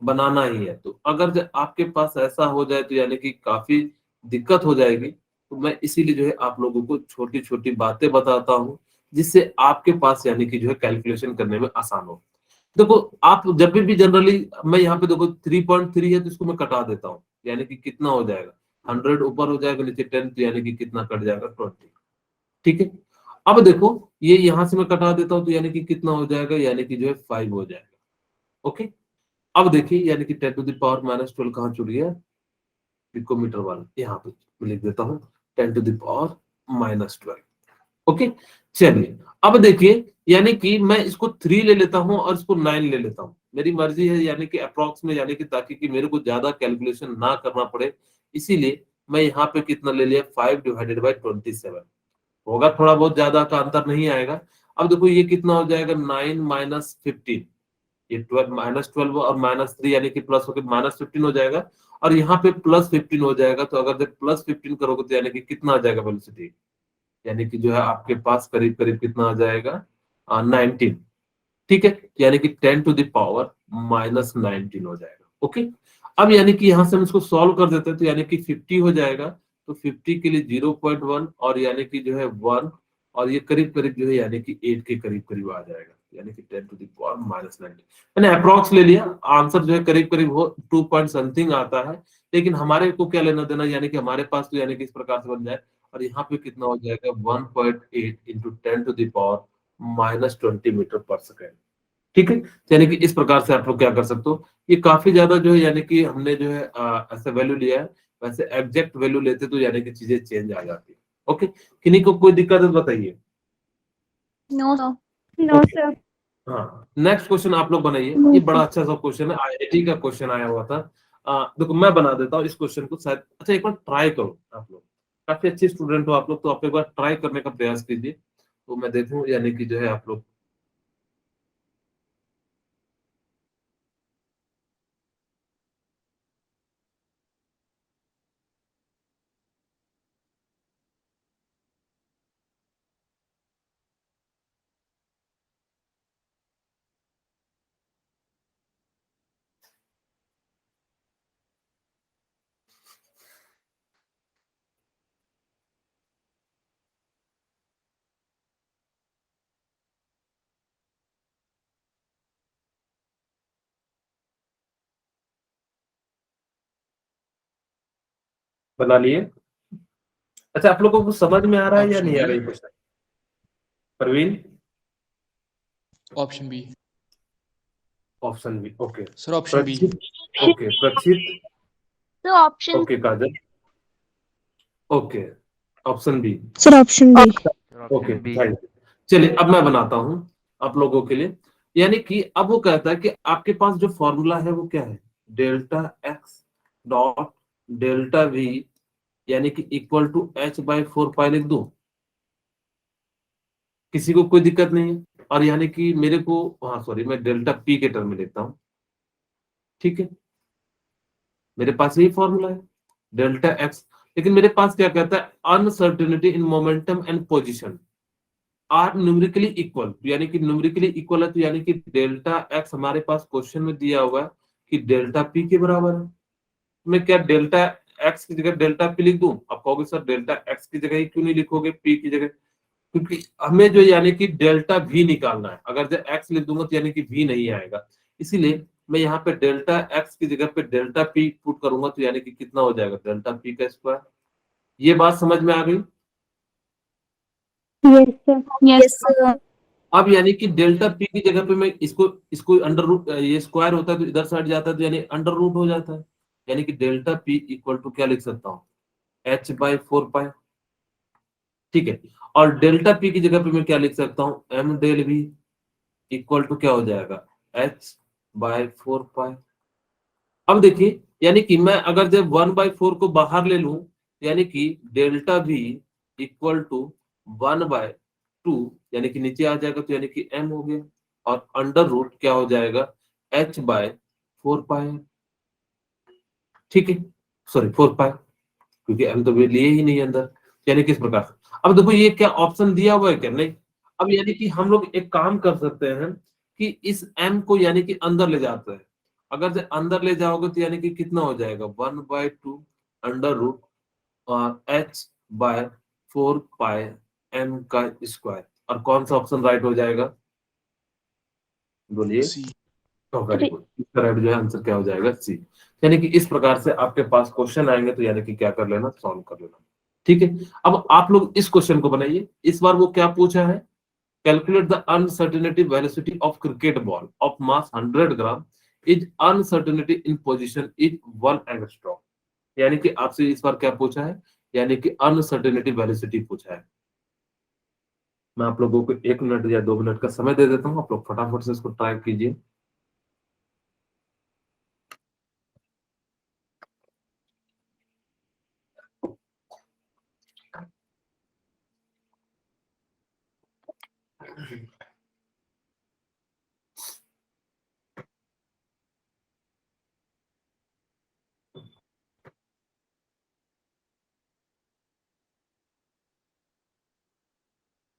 बनाना ही है। तो अगर आपके पास ऐसा हो जाए तो यानी कि काफी दिक्कत हो जाएगी। तो मैं इसीलिए जो है आप लोगों को छोटी छोटी बातें बताता हूँ, जिससे आपके पास यानी कि जो है कैलकुलेशन करने में आसान हो। देखो, आप जब भी जनरली, मैं यहाँ पे देखो 3.3 है तो इसको मैं कटा देता हूँ, यानी कि कितना हो जाएगा, 100 ऊपर हो जाएगा, नीचे 10, तो यानी कि कितना कट जाएगा, 20। ठीक है, अब देखो ये यहां से मैं कटा देता हूं, तो यानी कि कितना हो जाएगा, यानी कि जो है 5 हो जाएगा। ओके, अब देखिए यानी कि 10 टू द पावर -12 कहां चुन गया, पिकोमीटर वाला, यहाँ पे मैं लिख देता हूँ 10 टू द पावर -12। ओके, चलिए अब देखिए, यानी कि मैं इसको 3 ले लेता हूं और इसको 9 ले लेता हूं, मेरी मर्जी है, यानी कि अप्रोक्स में, यानी कि ताकि कि मेरे को ज्यादा कैलकुलेशन ना करना पड़े, इसीलिए मैं यहाँ पे कितना ले लिया, 5 डिवाइडेड बाई 27 होगा, थोड़ा बहुत ज्यादा का अंतर नहीं आएगा। अब देखो ये कितना हो जाएगा, 9 माइनस 15, ये 12 -12 और -3 यानी कि प्लस होकर -15 हो जाएगा, और यहाँ पे +15 हो जाएगा। तो अगर जब +15 करोगे तो यानी कि कितना आ जाएगा वेलोसिटी, यानी कि जो है आपके पास करीब करीब कितना आ जाएगा, 19। ठीक है, यानी कि 10 टू द पावर -19 हो जाएगा। ओके, अब यानी कि यहां से हम इसको सॉल्व कर देते हैं, तो यानी कि 50 हो जाएगा। तो 50 के लिए 0.1 और यानी कि जो है 1, और ये करीब करीब जो है यानी कि 8 के करीब करीब आ जाएगा, यानी कि 10 टू द पावर -19। मैंने अप्रोक्स ले लिया, आंसर जो है करीब करीब वो 2 पॉइंट समथिंग आता है, लेकिन हमारे को क्या लेना देना, यानी कि हमारे पास तो यानी कि इस प्रकार से बन जाए, और यहाँ पे कितना हो जाएगा, 1.8 into 10 to the power -20 metre per second. ठीक है, तो यानी कि इस प्रकार से आप लोग क्या कर सकते हो, ये काफी ज्यादा जो है, यानी कि हमने जो है ऐसा वैल्यू लिया है, वैसे एग्जैक्ट वैल्यू लेते तो यानी कि चीजें चेंज आ जाती है। ओके, किन्हीं को कोई दिक्कत है तो बताइए। No, sir. No, sir. हाँ, नेक्स्ट क्वेश्चन आप लोग बनाइए, No, ये sir. बड़ा अच्छा सा क्वेश्चन है, आईआईटी का क्वेश्चन आया हुआ था। देखो मैं बना देता हूँ इस क्वेश्चन को, शायद अच्छा एक बार ट्राई करो आप लोग, काफी अच्छे स्टूडेंट हो आप लोग, तो आप एक बार ट्राई करने का प्रयास कीजिए, तो मैं देखूं यानी कि जो है आप लोग बना लिए? अच्छा, आप लोगों को समझ में आ रहा है या Option नहीं आ B. रही question? Praveen, Option B. Option B, okay. Sir, option B. Prakshit, okay Prakshit, So option okay Kajal, okay option B, Sir, option B. Okay thank you. चलिए अब मैं बनाता हूं आप लोगों के लिए। यानी कि अब वो कहता है कि आपके पास जो फॉर्मूला है वो क्या है, delta X dot delta we यानी कि इक्वल टू एच बाई 4 पाई लिख दूं, किसी को कोई दिक्कत नहीं है? और यानी कि मेरे को, हाँ सॉरी, मैं डेल्टा पी के टर्म में लेता हूं, ठीक है, मेरे पास यही फॉर्मूला है डेल्टा एक्स। लेकिन मेरे पास क्या कहता है, uncertainty in momentum and position are numerically equal, यानी कि न्यूमेरिकली इक्वल है, तो यानी कि डेल्टा एक्स हमारे पास क्वेश्चन में दिया हुआ है कि डेल्टा पी के बराबर है। मैं क्या डेल्टा एक्स की जगह डेल्टा पी लिख दूं? आप कहोगे सर डेल्टा एक्स की जगह ही क्यों नहीं लिखोगे पी की जगह? क्योंकि हमें जो यानी कि डेल्टा वी निकालना है, अगर जो एक्स लिख दूंगा तो यानी कि वी नहीं आएगा, इसीलिए मैं यहाँ पे डेल्टा एक्स की जगह पे डेल्टा पी पुट करूंगा, तो यानी कि कितना हो जाएगा, डेल्टा पी का स्क्वायर। ये बात समझ में आ गई? Yes, sir. yes sir. अब यानी कि डेल्टा पी की जगह पे मैं इसको इसको अंडर रूट, ये स्क्वायर होता है तो इधर साइड जाता है तो यानी अंडर रूट हो जाता है, यानी कि डेल्टा पी इक्वल टू क्या लिख सकता हूँ, एच बाई 4 पाई, ठीक है। और डेल्टा पी की जगह पे मैं क्या लिख सकता हूँ, M del V equal to क्या हो जाएगा, एच बाय 4 पाई। अब देखिए, यानी कि मैं अगर जब 1/4 को बाहर ले लूं, यानी कि डेल्टा वी इक्वल टू 1/2, यानी कि नीचे आ जाएगा तो यानी कि एम हो गया, और अंडर रूट क्या हो जाएगा, एच बाय 4 पाई, ठीक है, सॉरी 4 पाई, क्योंकि एम तो वे लिए ही नहीं अंदर, यानी किस प्रकार से। अब देखो ये क्या ऑप्शन दिया हुआ है क्या, नहीं। अब यानी कि हम लोग एक काम कर सकते हैं कि इस एम को यानी कि अंदर ले जाते हैं, अगर से अंदर ले जाओगे तो यानी कि कितना हो जाएगा, 1/2 अंडर रूट और एच बाय 4 पाई एम का स्क्वायर। और कौन सा ऑप्शन राइट हो जाएगा, बोलिए? C. वेरी गुड, इसका राइट जो है आंसर क्या हो जाएगा, सी। यानी कि इस प्रकार से आपके पास क्वेश्चन आएंगे तो यानी कि क्या कर लेना, सॉल्व कर लेना, ठीक है। अब आप लोग इस क्वेश्चन को बनाइए, इस बार वो क्या पूछा है, calculate the uncertainty velocity of cricket ball of mass 100 gram is uncertainty in position is 1 angstrom. यानी कि आपसे इस बार क्या पूछा है, यानी कि अनसर्टेनिटी वेलोसिटी पूछा है। मैं आप लोगों को 1 मिनट या 2 मिनट का समय दे देता हूं, आप लोग फटाफट से इसको ट्राई कीजिए।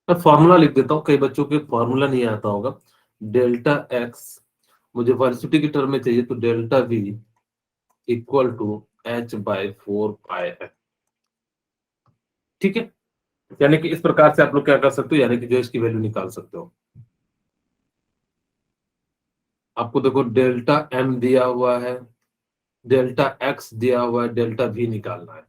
मैं फॉर्मूला लिख देता हूँ, कई बच्चों के फॉर्मूला नहीं आता होगा। डेल्टा एक्स मुझे वेलोसिटी की टर्म में चाहिए, तो delta V equal to H by 4 pi F, ठीक है। यानी कि इस प्रकार से आप लोग क्या कर सकते हो, यानी कि जो इसकी वैल्यू निकाल सकते हो। आपको देखो डेल्टा एम दिया हुआ है, डेल्टा एक्स दिया हुआ है, डेल्टा वी निकालना है।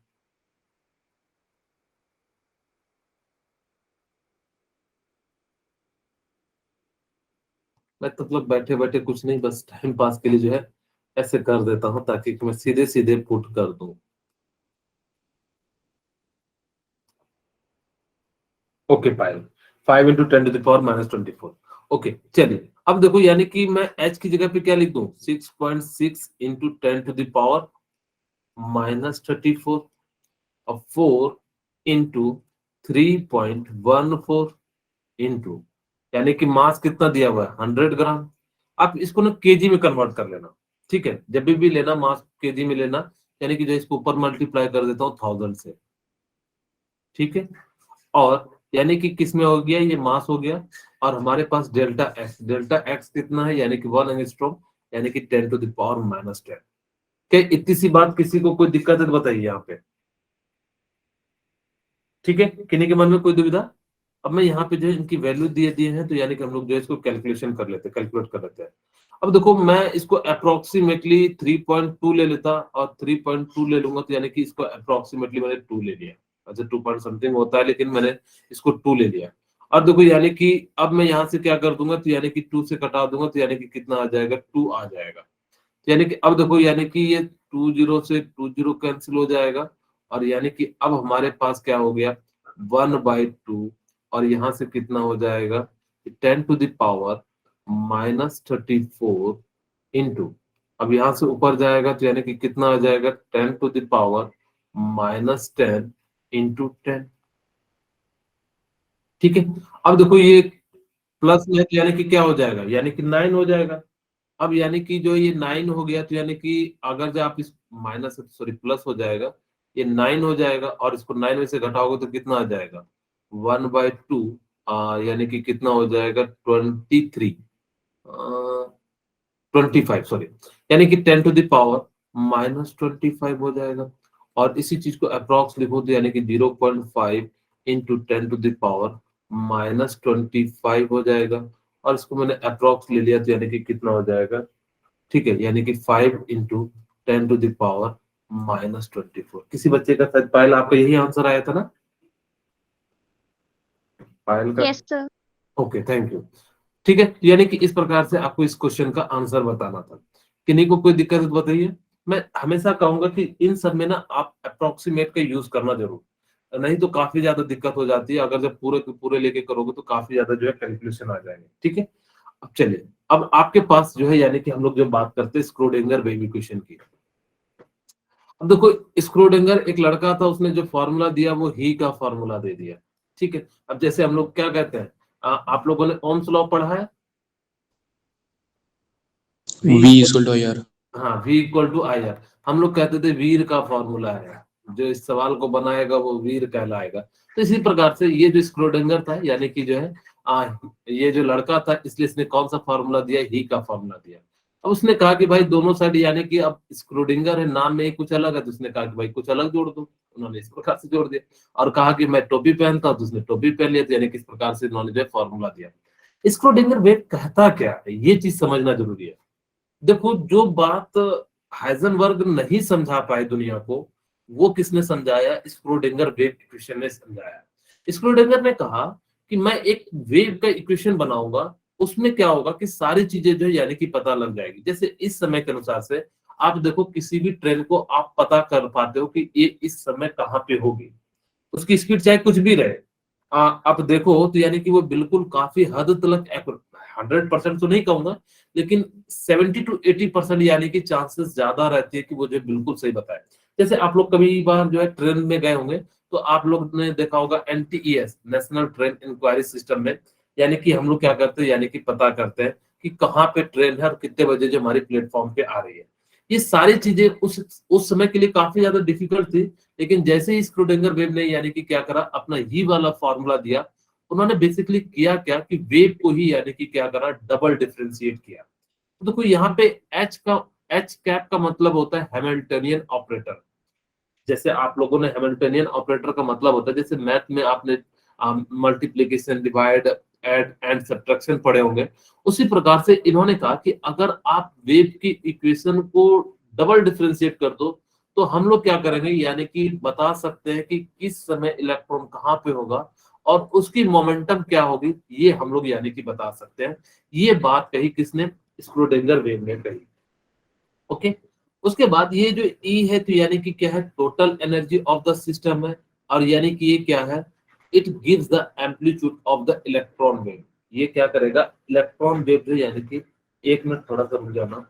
मैं तो मतलब बैठे बैठे कुछ नहीं, बस टाइम पास के लिए जो है ऐसे कर देता हूं, ताकि मैं सीधे सीधे पुट कर दूं। ओके पायल, 5 × 10⁻⁻24। ओके चलिए, अब देखो यानी कि मैं h की जगह पे क्या लिख दूं, 6.6 × 10⁻⁻34 और 4 × 3.14 इंटू, यानी कि मास कितना दिया हुआ है, 100 ग्राम। आप इसको ना केजी में कन्वर्ट कर लेना, ठीक है, जब भी लेना मास केजी में लेना, यानी कि जो इसको ऊपर मल्टीप्लाई कर देता हूँ 1000 से, ठीक है। और यानी कि किस में हो गया, ये मास हो गया, और हमारे पास डेल्टा एक्स कितना है, यानी कि 1 एंगस्ट्रॉम, यानी कि 10⁻⁻10। क्या इतनी सी बात किसी को कोई दिक्कत है तो बताइए यहाँ पे, ठीक है, किन्हीं के मन में कोई दुविधा? अब मैं यहाँ पे जो है इनकी वैल्यू दिए दिए हैं, तो यानी कि हम लोग जो है इसको कैलकुलेशन कर लेते हैं, कैलकुलेट कर लेते हैं। अब देखो मैं इसको अप्रोक्सीमेटली 3.2 ले लेता और 3.2 ले लूंगा तो यानी कि इसको अप्रोक्सीमेटली मैंने 2 ले लिया। अच्छा 2 पॉइंट समथिंग होता है लेकिन मैंने इसको 2 ले लिया। अब देखो यानी कि अब मैं यहाँ से क्या कर दूंगा तो यानी कि 2 से कटा दूंगा तो यानी कि कितना आ जाएगा 2 आ जाएगा। यानी कि अब देखो यानी कि ये 20 से 20 कैंसिल हो जाएगा और यानी कि अब हमारे पास क्या हो गया 1/2 और यहाँ से कितना हो जाएगा 10 टू द पावर -34 इंटू, अब यहाँ से ऊपर जाएगा तो यानी कि कितना आ जाएगा 10 टू द पावर -10 इंटू 10। ठीक है, अब देखो ये प्लस में है तो यानी कि क्या हो जाएगा यानी कि 9 हो जाएगा। अब यानी कि जो ये 9 हो गया तो यानी कि अगर जो आप इस माइनस सॉरी प्लस हो जाएगा, ये 9 हो जाएगा और इसको 9 में से घटाओगे तो कितना आ जाएगा 1/2 यानी कि कितना हो जाएगा 23 25 सॉरी, यानी कि 10 टू द पावर -25 हो जाएगा। और इसी चीज को अप्रॉक्स लिखो तो यानी कि 0.5 इंटू 10 टू द पावर -25 हो जाएगा और इसको मैंने अप्रॉक्स ले लिया तो यानी कि कितना हो जाएगा, ठीक है, यानी कि 5 इंटू 10 टू द पावर -24। किसी बच्चे का शायद पायल आपका यही आंसर आया था ना पायल का? Yes, sir. Okay thank you. ठीक है, यानी कि इस प्रकार से आपको इस क्वेश्चन का आंसर बताना था। किन्हीं को कोई दिक्कत है तो बताइए। मैं हमेशा कहूंगा कि इन सब में ना आप अप्रोक्सीमेट का यूज करना जरूर, नहीं तो काफी ज्यादा दिक्कत हो जाती है। अगर जब पूरे के पूरे लेके करोगे तो काफी ज्यादा जो है कैलकुलेशन आ जाएंगे। ठीक है, अब चलिए, अब आपके पास जो है यानी कि हम लोग जब बात करते हैं स्क्रोडिंगर वेव इक्वेशन की। अब देखो स्क्रोडिंगर एक लड़का था, उसने जो फॉर्मूला दिया वो ही का फॉर्मूला दे दिया। ठीक है, अब जैसे हम लोग क्या कहते हैं, आप लोगों ने ओम्स लॉ पढ़ा है? V equal to IR। हाँ, V equal to I R. हम लोग कहते थे वीर का फॉर्मूला है, जो इस सवाल को बनाएगा वो वीर कहलाएगा। तो इसी प्रकार से ये जो स्क्रोडिंगर था यानी कि जो है ये जो लड़का था, इसलिए इसने कौन सा फॉर्मूला दिया, ही का फॉर्मूला दिया। अब उसने कहा कि भाई दोनों साइड यानी कि अब स्क्रोडिंगर है, नाम में ही कुछ अलग है, तो उसने कहा कि भाई कुछ अलग जोड़ दो। उन्होंने इस प्रकार से जोड़ दिया और कहा कि मैं टोपी पहनता हूं, तो उसने टोपी पहन लिया। तो यानी किस प्रकार से उन्होंने जो फॉर्मूला दिया। स्क्रोडिंगर वेव कहता क्या है ये चीज समझना जरूरी है। देखो जो बात हाइजेनबर्ग नहीं समझा पाए दुनिया को, वो किसने समझाया, स्क्रोडिंगर वेव इक्वेशन ने समझाया। स्क्रोडिंगर ने कहा कि मैं एक वेव का इक्वेशन बनाऊंगा, उसमें क्या होगा कि सारी चीजें जो है यानी कि पता लग जाएगी। जैसे इस समय के अनुसार से आप देखो किसी भी ट्रेन को आप पता कर पाते हो कि ये इस समय कहाँ पे होगी, उसकी स्पीड चाहे कुछ भी रहे। आप देखो तो यानी कि वो बिल्कुल काफी हद तक 100% तो नहीं कहूंगा, लेकिन 70 to 80% यानी कि चांसेस ज्यादा रहती है कि वो जो बिल्कुल सही बताए। जैसे आप लोग कभी बार जो है ट्रेन में गए होंगे तो आप लोग ने देखा होगा NTES national train enquiry system में, यानी कि हम लोग क्या करते हैं यानी कि पता करते हैं कि कहाँ पे ट्रेन है और कितने बजे जो हमारी प्लेटफॉर्म पे आ रही है। ये सारी चीजें उस समय के लिए काफी ज्यादा डिफिकल्ट थी, लेकिन जैसे ही स्क्रोडिंगर वेव ने यानी कि क्या करा, अपना ही वाला फॉर्मूला दिया। उन्होंने बेसिकली किया क्या कि वेव को ही यानी कि क्या करा, डबल डिफरेंशिएट किया। तो देखो यहाँ पे एच कैप का मतलब होता है हैमिल्टनियन ऑपरेटर। जैसे आप लोगों ने हैमिल्टनियन ऑपरेटर का मतलब होता है, जैसे मैथ में आपने multiplication divide add and subtraction पढ़े होंगे, उसी प्रकार से इन्होंने कहा कि अगर आप वेव की इक्वेशन को डबल डिफरेंशिएट कर दो तो हम लोग क्या करेंगे यानी कि बता सकते हैं कि किस समय इलेक्ट्रॉन कहाँ पे होगा और उसकी मोमेंटम क्या होगी, ये हम लोग यानी कि बता सकते हैं। ये बात कही किसने, स्क्रोडिंगर वेव ने कही। ओके, उसके बाद ये जो ई है तो यानी कि क्या है, total energy of the system है। और यानी कि ये क्या है, it gives the amplitude of the electron wave. ये क्या करेगा, इलेक्ट्रॉन वेव जो यानी कि, एक मिनट थोड़ा सा रुक जाना।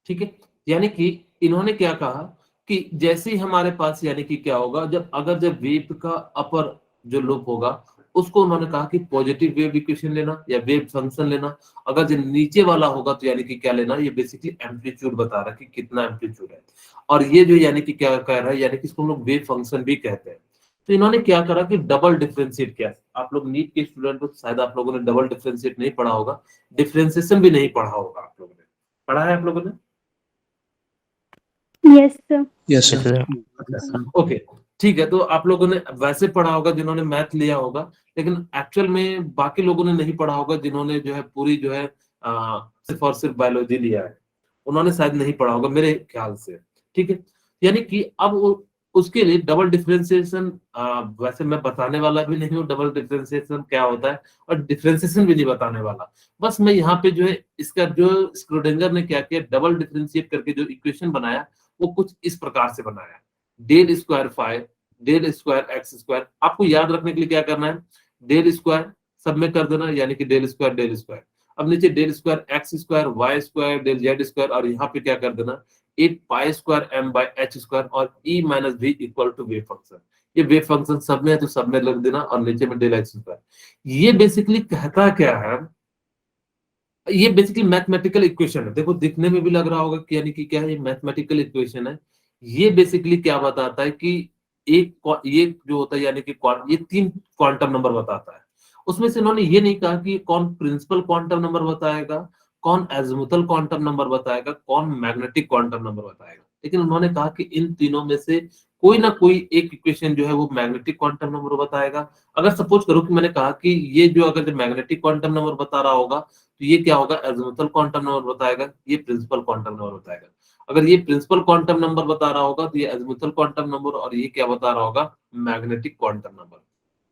ठीक है, यानी कि इन्होंने क्या कहा कि जैसे ही हमारे पास यानी कि क्या होगा, जब वेव का अपर जो लूप होगा, उसको उन्होंने कहा कि पॉजिटिव वेव इक्वेशन लेना या वेव फंक्शन लेना। अगर जो नीचे वाला होगा तो यानी कि क्या लेना, ये बेसिकली एम्पलीट्यूड बता रहा है कि कितना एम्पलीट्यूड है। और ये जो यानी कि क्या कह रहा है, यानी कि इसको हम लोग वेव फंक्शन भी कहते हैं। तो इन्होंने क्या करा कि डबल डिफरेंशिएट किया। आप लोग नीट के स्टूडेंट हो, शायद आप लोगों ने डबल डिफरेंशिएट नहीं पढ़ा होगा, डिफरेंशिएशन भी नहीं पढ़ा होगा। आप लोगों ने पढ़ा है, आप लोगों ने? Yes, sir. Yes, Yes, sir. sir. Okay, ठीक है। तो आप लोगों ने वैसे पढ़ा होगा जिन्होंने मैथ लिया होगा, लेकिन एक्चुअल में बाकी लोगों ने नहीं पढ़ा होगा जिन्होंने जो है पूरी जो है सिर्फ और सिर्फ बायोलॉजी लिया है, उन्होंने शायद नहीं पढ़ा होगा मेरे ख्याल से। ठीक है, यानी कि अब उसके लिए डबल डिफरेंशिएशन, वैसे मैं बताने वाला भी नहीं हूँ डबल डिफरेंशिएशन क्या होता है, और डिफरेंशिएशन भी नहीं बताने वाला। बस मैं यहाँ पे जो है इसका जो स्क्रोडिंगर ने क्या किया, डबल डिफरेंशिएट करके जो इक्वेशन बनाया वो कुछ इस प्रकार से बनाया, del square five del square x square. आपको याद रखने के लिए क्या करना है, डेल स्क्वायर सब में कर देना, यानी कि डेल स्क्वायर। अब नीचे del square x square y square del z square, और यहाँ पे क्या कर देना 8 pi square m by h square, और E minus V equal to wave function. ये वेव फंक्शन सब में है तो सब में लग देना, और नीचे में डेल एक्स स्क्वायर। ये बेसिकली कहता क्या है, ये बेसिकली मैथमेटिकल इक्वेशन है। देखो दिखने में भी लग रहा होगा कि यानी कि क्या है, ये मैथमेटिकल इक्वेशन है। ये बेसिकली क्या बताता है कि ये जो होता है यानी कि ये 3 क्वांटम नंबर बताता है। उसमें से इन्होंने ये नहीं कहा कि कौन प्रिंसिपल क्वांटम नंबर बताएगा, कौन एजिमुथल क्वांटम नंबर बताएगा, कौन मैग्नेटिक क्वांटम नंबर बताएगा, लेकिन उन्होंने कहा कि इन तीनों में से कोई ना कोई एक इक्वेशन जो है वो मैग्नेटिक क्वांटम नंबर बताएगा। अगर सपोज करो कि मैंने कहा कि ये जो अगर मैग्नेटिक क्वांटम नंबर बता रहा होगा तो ये क्या होगा, एजिमुथल क्वांटम नंबर बताएगा, ये प्रिंसिपल क्वांटम नंबर बताएगा। अगर ये प्रिंसिपल क्वांटम नंबर बता रहा होगा तो ये एजिमुथल क्वांटम नंबर, और ये क्या बता रहा होगा, मैग्नेटिक क्वांटम नंबर।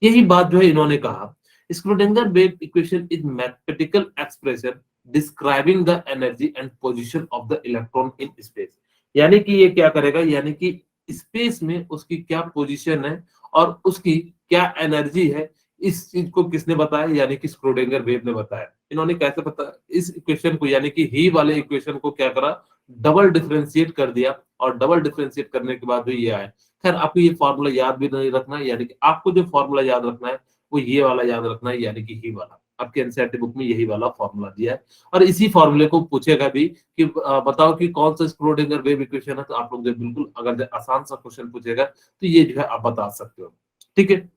यही बात जो है इन्होंने कहा, Schrödinger wave equation is mathematical expression describing the energy and position of the electron in space. यानी कि ये क्या करेगा, यानी कि स्पेस में उसकी क्या पोजीशन है और उसकी क्या एनर्जी है, इस चीज को किसने बताया, यानी कि स्क्रोडिंगर वेव ने बताया। इन्होंने कैसे बताया, इस इक्वेशन को यानी कि ही वाले इक्वेशन को क्या करा, डबल डिफरेंशिएट कर दिया, और डबल डिफरेंशिएट करने के बाद जो ये आया। खैर आपको ये फॉर्मूला याद भी नहीं रखना है, यानी कि आपको जो फॉर्मूला याद रखना है वो ये वाला याद रखना है, यानी कि ही वाला। आपके एनसीईआरटी बुक में यही वाला फॉर्मूला दिया है, और इसी फॉर्मूले को पूछेगा भी कि बताओ कि कौन सा स्क्रोडिंगर वेव इक्वेशन है, तो आप लोग जो बिल्कुल अगर आसान सा क्वेश्चन पूछेगा तो ये जो है आप बता सकते हो। ठीक है,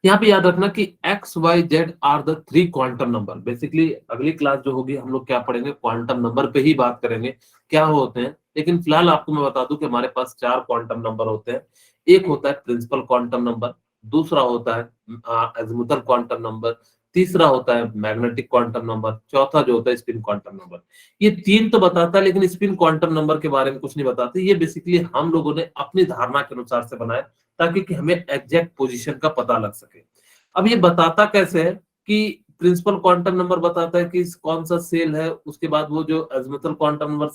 यहाँ पे याद रखना कि X Y Z are the 3 quantum number. Basically अगली क्लास जो होगी हम लोग क्या पढ़ेंगे, क्वांटम नंबर पे ही बात करेंगे क्या होते हैं, लेकिन फिलहाल आपको मैं बता दूं कि हमारे पास 4 क्वांटम नंबर होते हैं। एक होता है प्रिंसिपल क्वांटम नंबर, दूसरा होता है एजिमुथल क्वांटम नंबर, तीसरा होता है मैग्नेटिक क्वांटम नंबर, चौथा जो होता है स्पिन क्वांटम नंबर। ये 3 तो बताता है, लेकिन स्पिन क्वांटम नंबर के बारे में कुछ नहीं बताते। ये बेसिकली हम लोगों ने अपनी धारणा के अनुसार से बनाया ताकि कि हमें एग्जैक्ट पोजीशन का पता लग सके। अब ये बताता कैसे है कि प्रिंसिपल क्वांटम नंबर बताता है कि कौन सा सेल है, उसके बाद वो जो एजिमुथल क्वांटम नंबर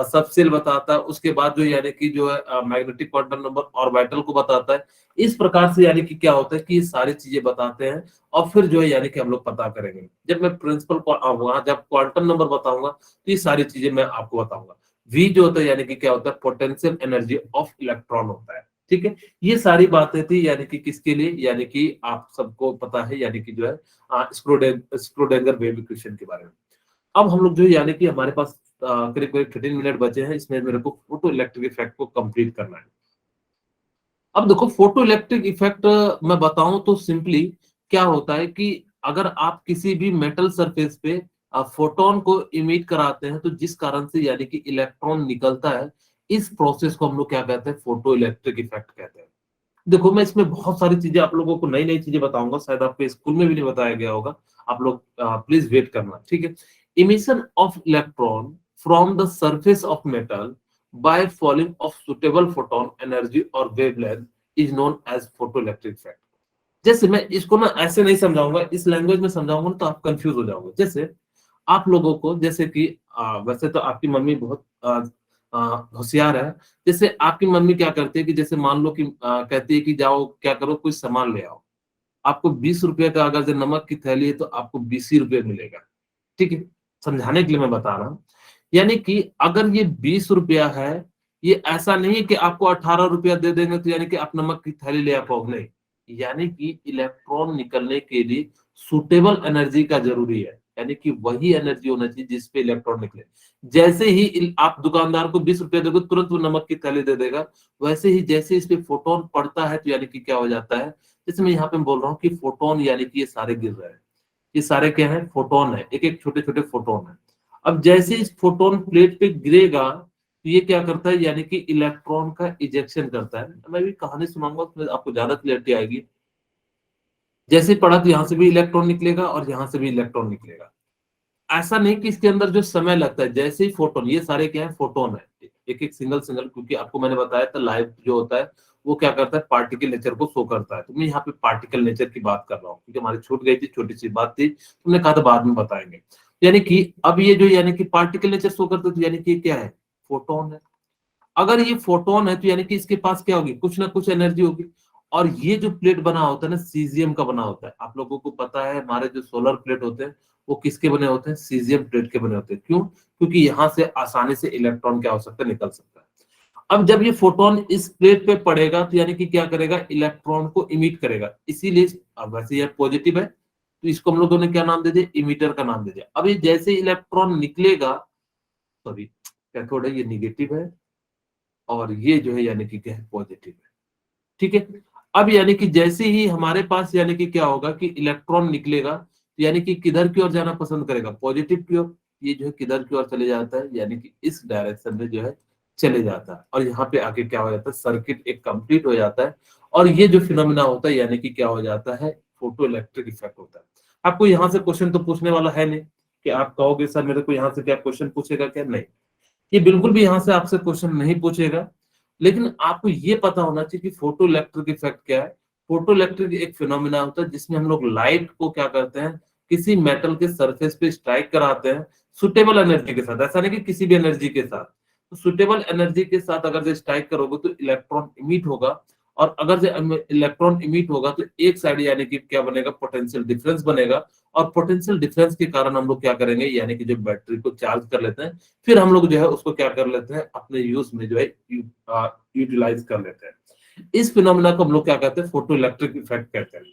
सब सेल बताता है, उसके बाद जो यानी कि जो है मैग्नेटिक क्वांटम नंबर ऑर्बिटल को बताता है। इस प्रकार से यानी कि क्या होता है कि ये सारी चीजें बताते हैं, और फिर जो है यानी कि हम लोग पता करेंगे। जब मैं प्रिंसिपल वहां जब क्वांटम नंबर बताऊंगा तो ये सारी चीजें मैं आपको बताऊंगा। वी जो होता है यानी कि क्या होता है, पोटेंशियल एनर्जी ऑफ इलेक्ट्रॉन होता है। ठीक है, ये सारी बातें थी यानी कि किसके लिए, यानी कि आप सबको पता है यानी कि जो है स्क्रोडिंगर वेव इक्वेशन के बारे में। अब हम लोग जो यानी कि हमारे पास करीब करीब 13 मिनट बचे हैं, इसमें मेरे को फोटो इलेक्ट्रिक इफेक्ट को कंप्लीट करना है। अब देखो फोटो इलेक्ट्रिक इफेक्ट मैं बताऊं तो सिंपली क्या होता है कि अगर आप किसी भी मेटल सरफेस पे फोटोन को इमिट कराते हैं तो जिस कारण से यानी कि इलेक्ट्रॉन निकलता है, इस प्रोसेस को हम लोग क्या कहते हैं, फोटो इलेक्ट्रिक इफेक्ट कहते हैं। देखो मैं इसमें बहुत सारी चीजें आप लोगों को नई नई चीजें बताऊंगा, शायद आपके स्कूल में भी नहीं बताया गया होगा। आप लोग प्लीज वेट करना, ठीक है। Emission of electron from the surface of metal by falling of suitable photon energy और wavelength is known as photoelectric effect. जैसे मैं इसको ना ऐसे नहीं समझाऊंगा, इस लैंग्वेज में समझाऊंगा तो आप कंफ्यूज हो जाओगे। जैसे आप लोगों को जैसे कि वैसे तो आपकी मम्मी बहुत होशियार है। जैसे आपकी मम्मी क्या करती है कि जैसे मान लो कि कहती है कि जाओ क्या करो, कुछ सामान ले आओ। आपको 20 रुपए का अगर जो नमक की थैली है तो आपको 20 ही रुपए मिलेगा। ठीक है, समझाने के लिए मैं बता रहा हूँ। यानी कि अगर ये 20 रुपया है, ये ऐसा नहीं है कि आपको 18 रुपया दे देंगे तो यानी कि आप नमक की थैली ले आ पाओगे, नहीं। यानी कि इलेक्ट्रॉन निकलने के लिए सुटेबल एनर्जी का जरूरी है, यानी कि वही एनर्जी होना चाहिए जिसपे इलेक्ट्रॉन निकले। जैसे ही आप दुकानदार को 20 रुपया दोगे तुरंत वो नमक की थैली दे देगा, वैसे ही जैसे इस पे फोटोन पड़ता है तो यानी कि क्या हो जाता है, जैसे मैं यहाँ पे बोल रहा हूँ कि फोटोन यानी कि ये सारे गिर रहे हैं, ये सारे क्या है, फोटोन है, एक एक छोटे छोटे फोटोन है। अब जैसे इस फोटोन प्लेट पे गिरेगा, तो ये क्या करता है, यानी कि इलेक्ट्रॉन का इजेक्शन करता है। मैं भी कहानी सुनाऊंगा, उसमें आपको ज्यादा क्लियरिटी आएगी। जैसे पढ़ा तो यहाँ से भी इलेक्ट्रॉन निकलेगा और यहाँ से भी इलेक्ट्रॉन निकलेगा। ऐसा नहीं कि इसके अंदर जो समय लगता है, जैसे ही फोटोन, ये सारे क्या है, फोटोन है, एक एक सिंगल सिंगल, क्योंकि आपको मैंने बताया था लाइट जो होता है वो क्या करता है, पार्टिकल नेचर को शो करता है। तो मैं यहाँ पे पार्टिकल नेचर की बात कर रहा हूँ, क्योंकि हमारी छूट गई थी, छोटी सी बात थी, तुमने कहा था बाद में बताएंगे। यानी कि अब ये जो यानी कि पार्टिकल नेचर शो करते, तो यानी कि ये क्या है, फोटोन है। अगर ये फोटोन है तो यानी कि इसके पास क्या होगी, कुछ ना कुछ एनर्जी होगी। और ये जो प्लेट बना होता है ना, सीजियम का बना होता है। आप लोगों को पता है हमारे जो सोलर प्लेट होते हैं वो किसके बने होते हैं, सीजियम प्लेट के बने होते हैं। क्यों? क्योंकि यहाँ से आसानी से इलेक्ट्रॉन क्या हो सकता है, निकल सकता है। अब जब ये फोटोन इस प्लेट पे पड़ेगा तो यानी कि क्या करेगा, इलेक्ट्रॉन को इमिट करेगा। इसीलिए अब वैसे ये पॉजिटिव है तो इसको हम लोगों ने क्या नाम दे दिया, इमिटर का नाम दे दिया। अब ये जैसे इलेक्ट्रॉन निकलेगा, सॉरी कैथोड है, ये निगेटिव है, और ये जो है यानी कि क्या है, पॉजिटिव है। ठीक है। अब यानी कि जैसे ही हमारे पास यानी कि क्या होगा कि इलेक्ट्रॉन निकलेगा, तो यानी कि किधर की ओर जाना पसंद करेगा, पॉजिटिव की ओर। ये जो है किधर की ओर चले जाता है, यानी कि इस डायरेक्शन में जो है चले जाता है। और यहाँ पे आके क्या हो जाता है, सर्किट एक कंप्लीट हो जाता है। और ये जो फिनोमिना होता है यानी कि क्या हो जाता है, फोटो इलेक्ट्रिक इफेक्ट होता है। आपको यहाँ से क्वेश्चन तो पूछने वाला है नहीं कि आप कहोगे सर मेरे को यहाँ से क्या क्वेश्चन पूछेगा, क्या नहीं, ये बिल्कुल भी यहाँ से आपसे क्वेश्चन नहीं पूछेगा। लेकिन आपको ये पता होना चाहिए कि फोटो इलेक्ट्रिक इफेक्ट क्या है। फोटो इलेक्ट्रिक एक फिनोमिना होता है जिसमें हम लोग लाइट को क्या करते हैं, किसी मेटल के सरफेस पे स्ट्राइक कराते हैं सुटेबल एनर्जी के साथ। ऐसा नहीं कि किसी भी एनर्जी के साथ, तो सुटेबल एनर्जी के साथ अगर जो स्ट्राइक करोगे तो इलेक्ट्रॉन इमिट होगा। और अगर जो इलेक्ट्रॉन इमिट होगा तो एक साइड यानी कि क्या बनेगा, पोटेंशियल डिफरेंस बनेगा। और पोटेंशियल डिफरेंस के कारण हम लोग क्या करेंगे, यानी कि जो बैटरी को चार्ज कर लेते हैं, फिर हम लोग जो है उसको क्या कर लेते हैं, अपने यूज में जो है यूटिलाइज कर लेते हैं। इस फिनोमिना को हम लोग क्या कहते हैं, फोटो इलेक्ट्रिक इफेक्ट कहते हैं।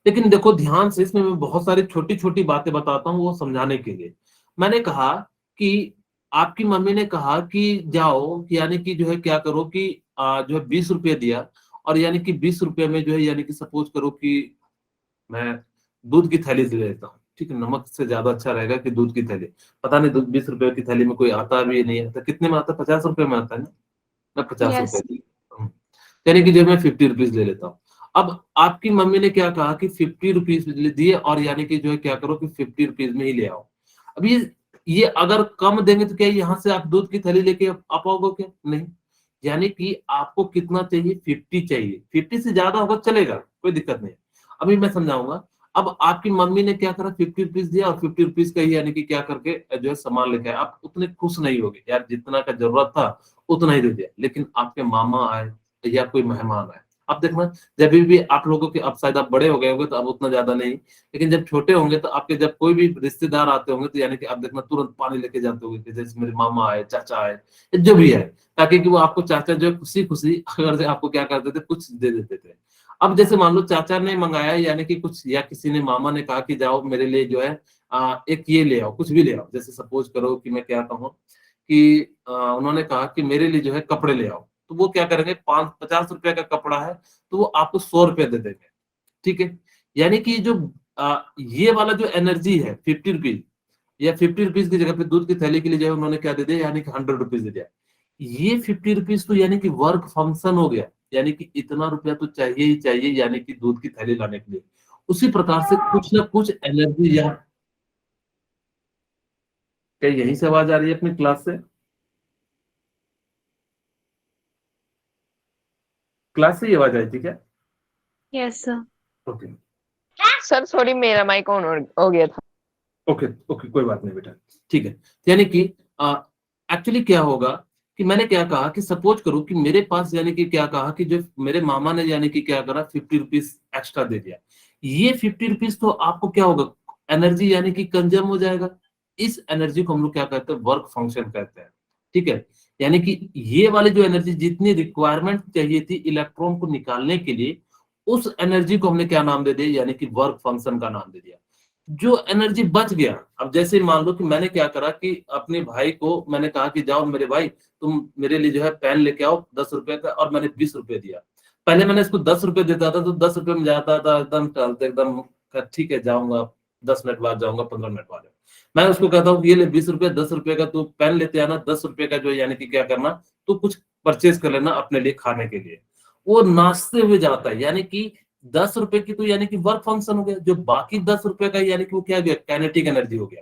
लेकिन देखो ध्यान से, इसमें मैं बहुत सारी छोटी छोटी बातें बताता हूँ वो समझाने के लिए। मैंने कहा कि आपकी मम्मी ने कहा कि जाओ, यानी कि जो है क्या करो कि जो है 20 रुपये दिया, और यानी कि 20 रुपये में जो है यानी कि सपोज करो कि मैं दूध की थैली ले लेता हूँ। ठीक है, नमक से ज्यादा अच्छा रहेगा कि दूध की थैली। पता नहीं दूध 20 रुपए की थैली में कोई आता भी नहीं है, तो कितने में आता है, 50 रुपए में आता है ना, मैं 50 रुपए Yes. दी। यानी कि जो मैं 50 रुपीज ले लेता हूँ। अब आपकी मम्मी ने क्या कहा कि 50 रुपीज दिए, और यानी कि जो है क्या करो कि 50 रुपीज में ही ले आओ। अब ये अगर कम देंगे तो क्या यहाँ से आप दूध की थैली लेके आ पाओगे क्या, नहीं। यानी कि आपको कितना चाहिए, 50 चाहिए। 50 से ज्यादा होगा चलेगा, कोई दिक्कत नहीं। अभी मैं समझाऊंगा। अब आपकी मम्मी ने क्या करा, 50 रुपीज दिया, और 50 रुपीज का ही यानी कि क्या करके जो है सामान लेके आए। आप उतने खुश नहीं होगे, यार जितना का जरूरत था उतना ही दे दिया। लेकिन आपके मामा आए या कोई मेहमान आए, अब देखना, जब भी आप लोगों के, अब शायद आप बड़े हो गए होंगे तो अब उतना ज्यादा नहीं, लेकिन जब छोटे होंगे तो आपके जब कोई भी रिश्तेदार आते होंगे तो यानी कि आप देखना तुरंत पानी लेके जाते होंगे कि जैसे मेरे मामा आए, चाचा आए, जो भी है, ताकि कि वो आपको चाचा जो है खुशी खुशी अगर से आपको क्या करते थे, कुछ दे देते थे। अब जैसे मान लो चाचा ने मंगाया यानी कि कुछ, या किसी ने, मामा ने कहा कि जाओ मेरे लिए जो है एक ये ले आओ, कुछ भी ले आओ। जैसे सपोज करो कि मैं क्या कहूँ कि उन्होंने कहा कि मेरे लिए जो है कपड़े ले आओ, तो वो क्या करेंगे, 50 रुपए का कपड़ा है तो वो आपको 100 रुपए दे देंगे। ठीक है। यानी कि जो ये वाला जो एनर्जी है 50 रुपीज, या 50 रुपीज की जगह पे दूध की थैली के लिए जो है उन्होंने क्या दे दिया, यानी कि 100 रुपीज दे दिया। ये 50 रुपीज तो यानी कि वर्क फंक्शन हो गया, यानी कि इतना रुपया तो चाहिए ही चाहिए, यानी कि दूध की थैली लाने के लिए। उसी प्रकार से कुछ ना कुछ एनर्जी, या क्या यहीं से आवाज आ रही है अपनी क्लास से, क्लास से ही आवाज आई थी क्या? Yes, sir. Okay sir sorry, मेरा माइक ऑन हो गया था। ओके ओके, कोई बात नहीं बेटा, ठीक है। यानी कि एक्चुअली क्या होगा कि मैंने क्या कहा कि सपोज करो कि मेरे पास, यानी कि क्या कहा कि जो मेरे मामा ने यानी कि क्या करा, 50 रुपीज एक्स्ट्रा दे दिया। ये 50 रुपीज तो आपको क्या होगा, एनर्जी यानी कि कंज्यूम हो जाएगा। इस एनर्जी को हम लोग क्या कहते हैं, वर्क फंक्शन कहते हैं। ठीक है। यानी कि ये वाली जो एनर्जी, जितनी रिक्वायरमेंट चाहिए थी इलेक्ट्रॉन को निकालने के लिए, उस एनर्जी को हमने क्या नाम दे दिया, यानी कि वर्क फंक्शन का नाम दे दिया। जो एनर्जी बच गया, अब जैसे मान लो कि मैंने क्या करा कि अपने भाई को मैंने कहा कि जाओ मेरे भाई तुम मेरे लिए जो है पेन लेके आओ 10 रुपए का, और मैंने 20 रुपए दिया। पहले मैंने इसको 10 रुपए देता था तो 10 रुपए में जाता था, एकदम टहलते एकदम, ठीक है जाऊंगा, 10 मिनट बाद जाऊंगा, 15 मिनट बाद। मैं उसको कहता हूँ कि ये ले 20 रुपए 10 रुपए का तू पेन लेते आना, 10 रुपए का जो है यानी कि क्या करना, तू कुछ परचेज कर लेना अपने लिए खाने के लिए। वो नाचते हुए जाता है, यानी कि 10 रुपए की तो यानी कि वर्क फंक्शन हो गया, जो बाकी 10 रुपए का यानी कि वो क्या गया, काइनेटिक एनर्जी हो गया।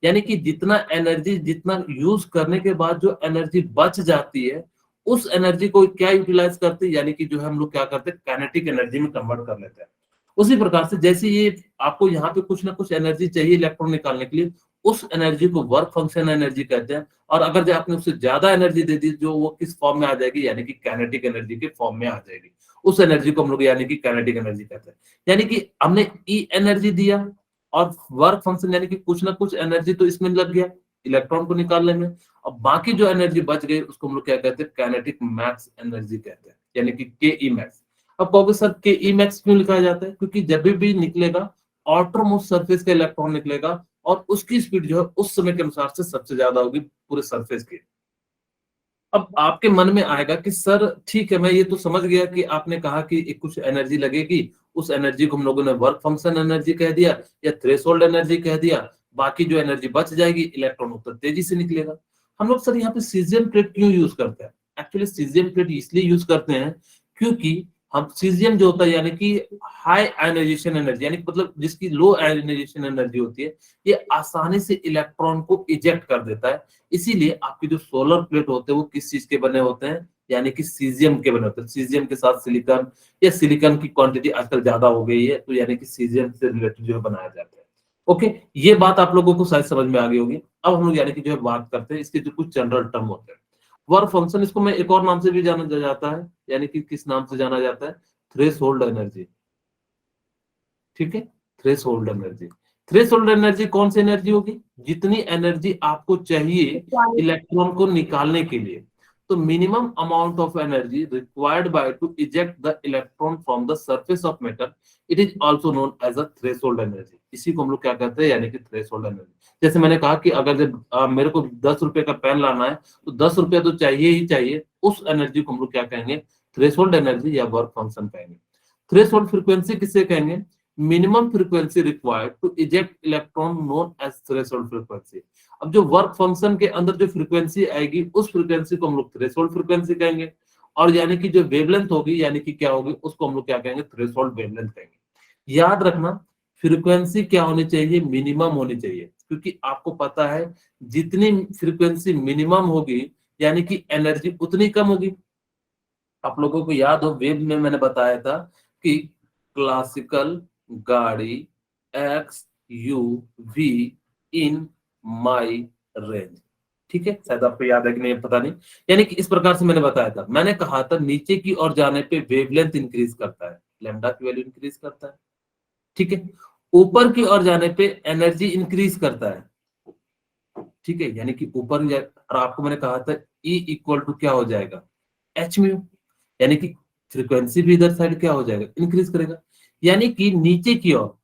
यानी कि जितना एनर्जी, जितना यूज करने के बाद जो एनर्जी बच जाती है, उस एनर्जी को क्या यूटिलाइज करते हैं, यानी कि जो है हम लोग क्या करते हैं, काइनेटिक एनर्जी में कन्वर्ट कर लेते हैं। उसी प्रकार से जैसे ये आपको यहाँ पे कुछ ना कुछ एनर्जी चाहिए इलेक्ट्रॉन निकालने के लिए, उस एनर्जी को वर्क फंक्शन एनर्जी कहते हैं। और अगर जो आपने उससे ज्यादा एनर्जी दे दी, जो वो किस फॉर्म में आ जाएगी, यानी कि काइनेटिक एनर्जी के फॉर्म में आ जाएगी। उस एनर्जी को हम लोग यानी कि काइनेटिक एनर्जी कहते हैं। यानी कि हमने ई एनर्जी दिया और वर्क फंक्शन यानी कि कुछ ना कुछ एनर्जी तो इसमें लग गया इलेक्ट्रॉन को निकालने में, और बाकी जो एनर्जी बच गई उसको हम लोग क्या कहते हैं, काइनेटिक मैक्स एनर्जी कहते हैं, यानी कि के ई मैक्स। अब कहोगे सर के ई मैक्स क्यों लिखा जाता है, क्योंकि जब भी निकलेगा आउटर मोस्ट सरफेस का इलेक्ट्रॉन निकलेगा और उसकी स्पीड जो है उस समय के अनुसार से सबसे ज्यादा होगी पूरे सरफेस की। अब आपके मन में आएगा कि सर ठीक है, मैं ये तो समझ गया कि आपने कहा कि एक कुछ एनर्जी लगेगी, उस एनर्जी को हम लोगों ने वर्क फंक्शन एनर्जी कह दिया या थ्रेशोल्ड एनर्जी कह दिया, बाकी जो एनर्जी बच जाएगी इलेक्ट्रॉन उतना तेजी से निकलेगा। हम लोग सर यहाँ पे सीजियम प्लेट क्यों यूज करते हैं? एक्चुअली सीजियम प्लेट इसलिए यूज करते हैं क्योंकि हम सीजियम जो होता है यानी कि हाई आयनाइजेशन एनर्जी, यानी मतलब जिसकी लो आयनाइजेशन एनर्जी होती है, ये आसानी से इलेक्ट्रॉन को इजेक्ट कर देता है। इसीलिए आपके जो सोलर प्लेट होते हैं वो किस चीज के बने होते हैं, यानी कि सीजियम के बने होते हैं। सीजियम के साथ सिलिकॉन, या सिलिकॉन की क्वांटिटी आजकल ज्यादा हो गई है, तो यानी कि सीजियम से रिलेटेड जो है बनाया जाता है। ओके, ये बात आप लोगों को शायद समझ में आ गई होगी। अब हम लोग यानी कि जो है बात करते हैं इसके जो कुछ जनरल टर्म होते हैं। वर्क फंक्शन, इसको मैं एक और नाम से भी जाना जाता है, यानी कि किस नाम से जाना जाता है, थ्रेशोल्ड एनर्जी। ठीक है, थ्रेशोल्ड एनर्जी। थ्रेशोल्ड एनर्जी कौन सी एनर्जी होगी, जितनी एनर्जी आपको चाहिए इलेक्ट्रॉन को निकालने के लिए, तो minimum amount of energy required by to eject the electron from the surface of matter, it is also known as a threshold energy. इसी को हम लोग क्या कहते हैं, यानी कि थ्रेशोल्ड एनर्जी। जैसे मैंने कहा कि अगर जब मेरे को 10 रुपए का पेन लाना है, तो 10 रुपए तो चाहिए ही चाहिए, उस एनर्जी को हम लोग क्या कहेंगे, थ्रेशोल्ड एनर्जी या वर्क फंक्शन कहेंगे। थ्रेशोल्ड फ्रीक्वेंसी किसे कहेंगे, minimum frequency required to eject electron known as threshold frequency. अब जो वर्क फंक्शन के अंदर जो फ्रीक्वेंसी आएगी, उस फ्रीक्वेंसी को हम लोग थ्रेशोल्ड फ्रीक्वेंसी कहेंगे, और यानी कि जो वेवलेंथ होगी यानी कि क्या होगी, उसको हम लोग क्या कहेंगे, थ्रेशोल्ड वेवलेंथ कहेंगे। याद रखना, फ्रीक्वेंसी क्या होनी चाहिए, मिनिमम होनी चाहिए, क्योंकि आपको पता है जितनी फ्रीक्वेंसी मिनिमम होगी यानी कि एनर्जी उतनी कम होगी। आप लोगों को याद हो वेव में मैंने बताया था कि क्लासिकल गाड़ी X U V in my range. ठीक है, शायद आपको याद है कि नहीं पता नहीं। यानी कि इस प्रकार से मैंने बताया था, मैंने कहा था नीचे की ओर जाने पे वेवलेंथ इंक्रीज करता है, लैम्डा की वैल्यू इंक्रीज करता है। ठीक है, ऊपर की ओर जाने पे एनर्जी इंक्रीज करता है। ठीक है, यानी कि ऊपर और आपको मैंने कहा था E इक्वल टू क्या हो जाएगा, एच म्यू, यानी कि फ्रीक्वेंसी भी इधर साइड क्या हो जाएगा, इंक्रीज करेगा। यानी कि नीचे की ओर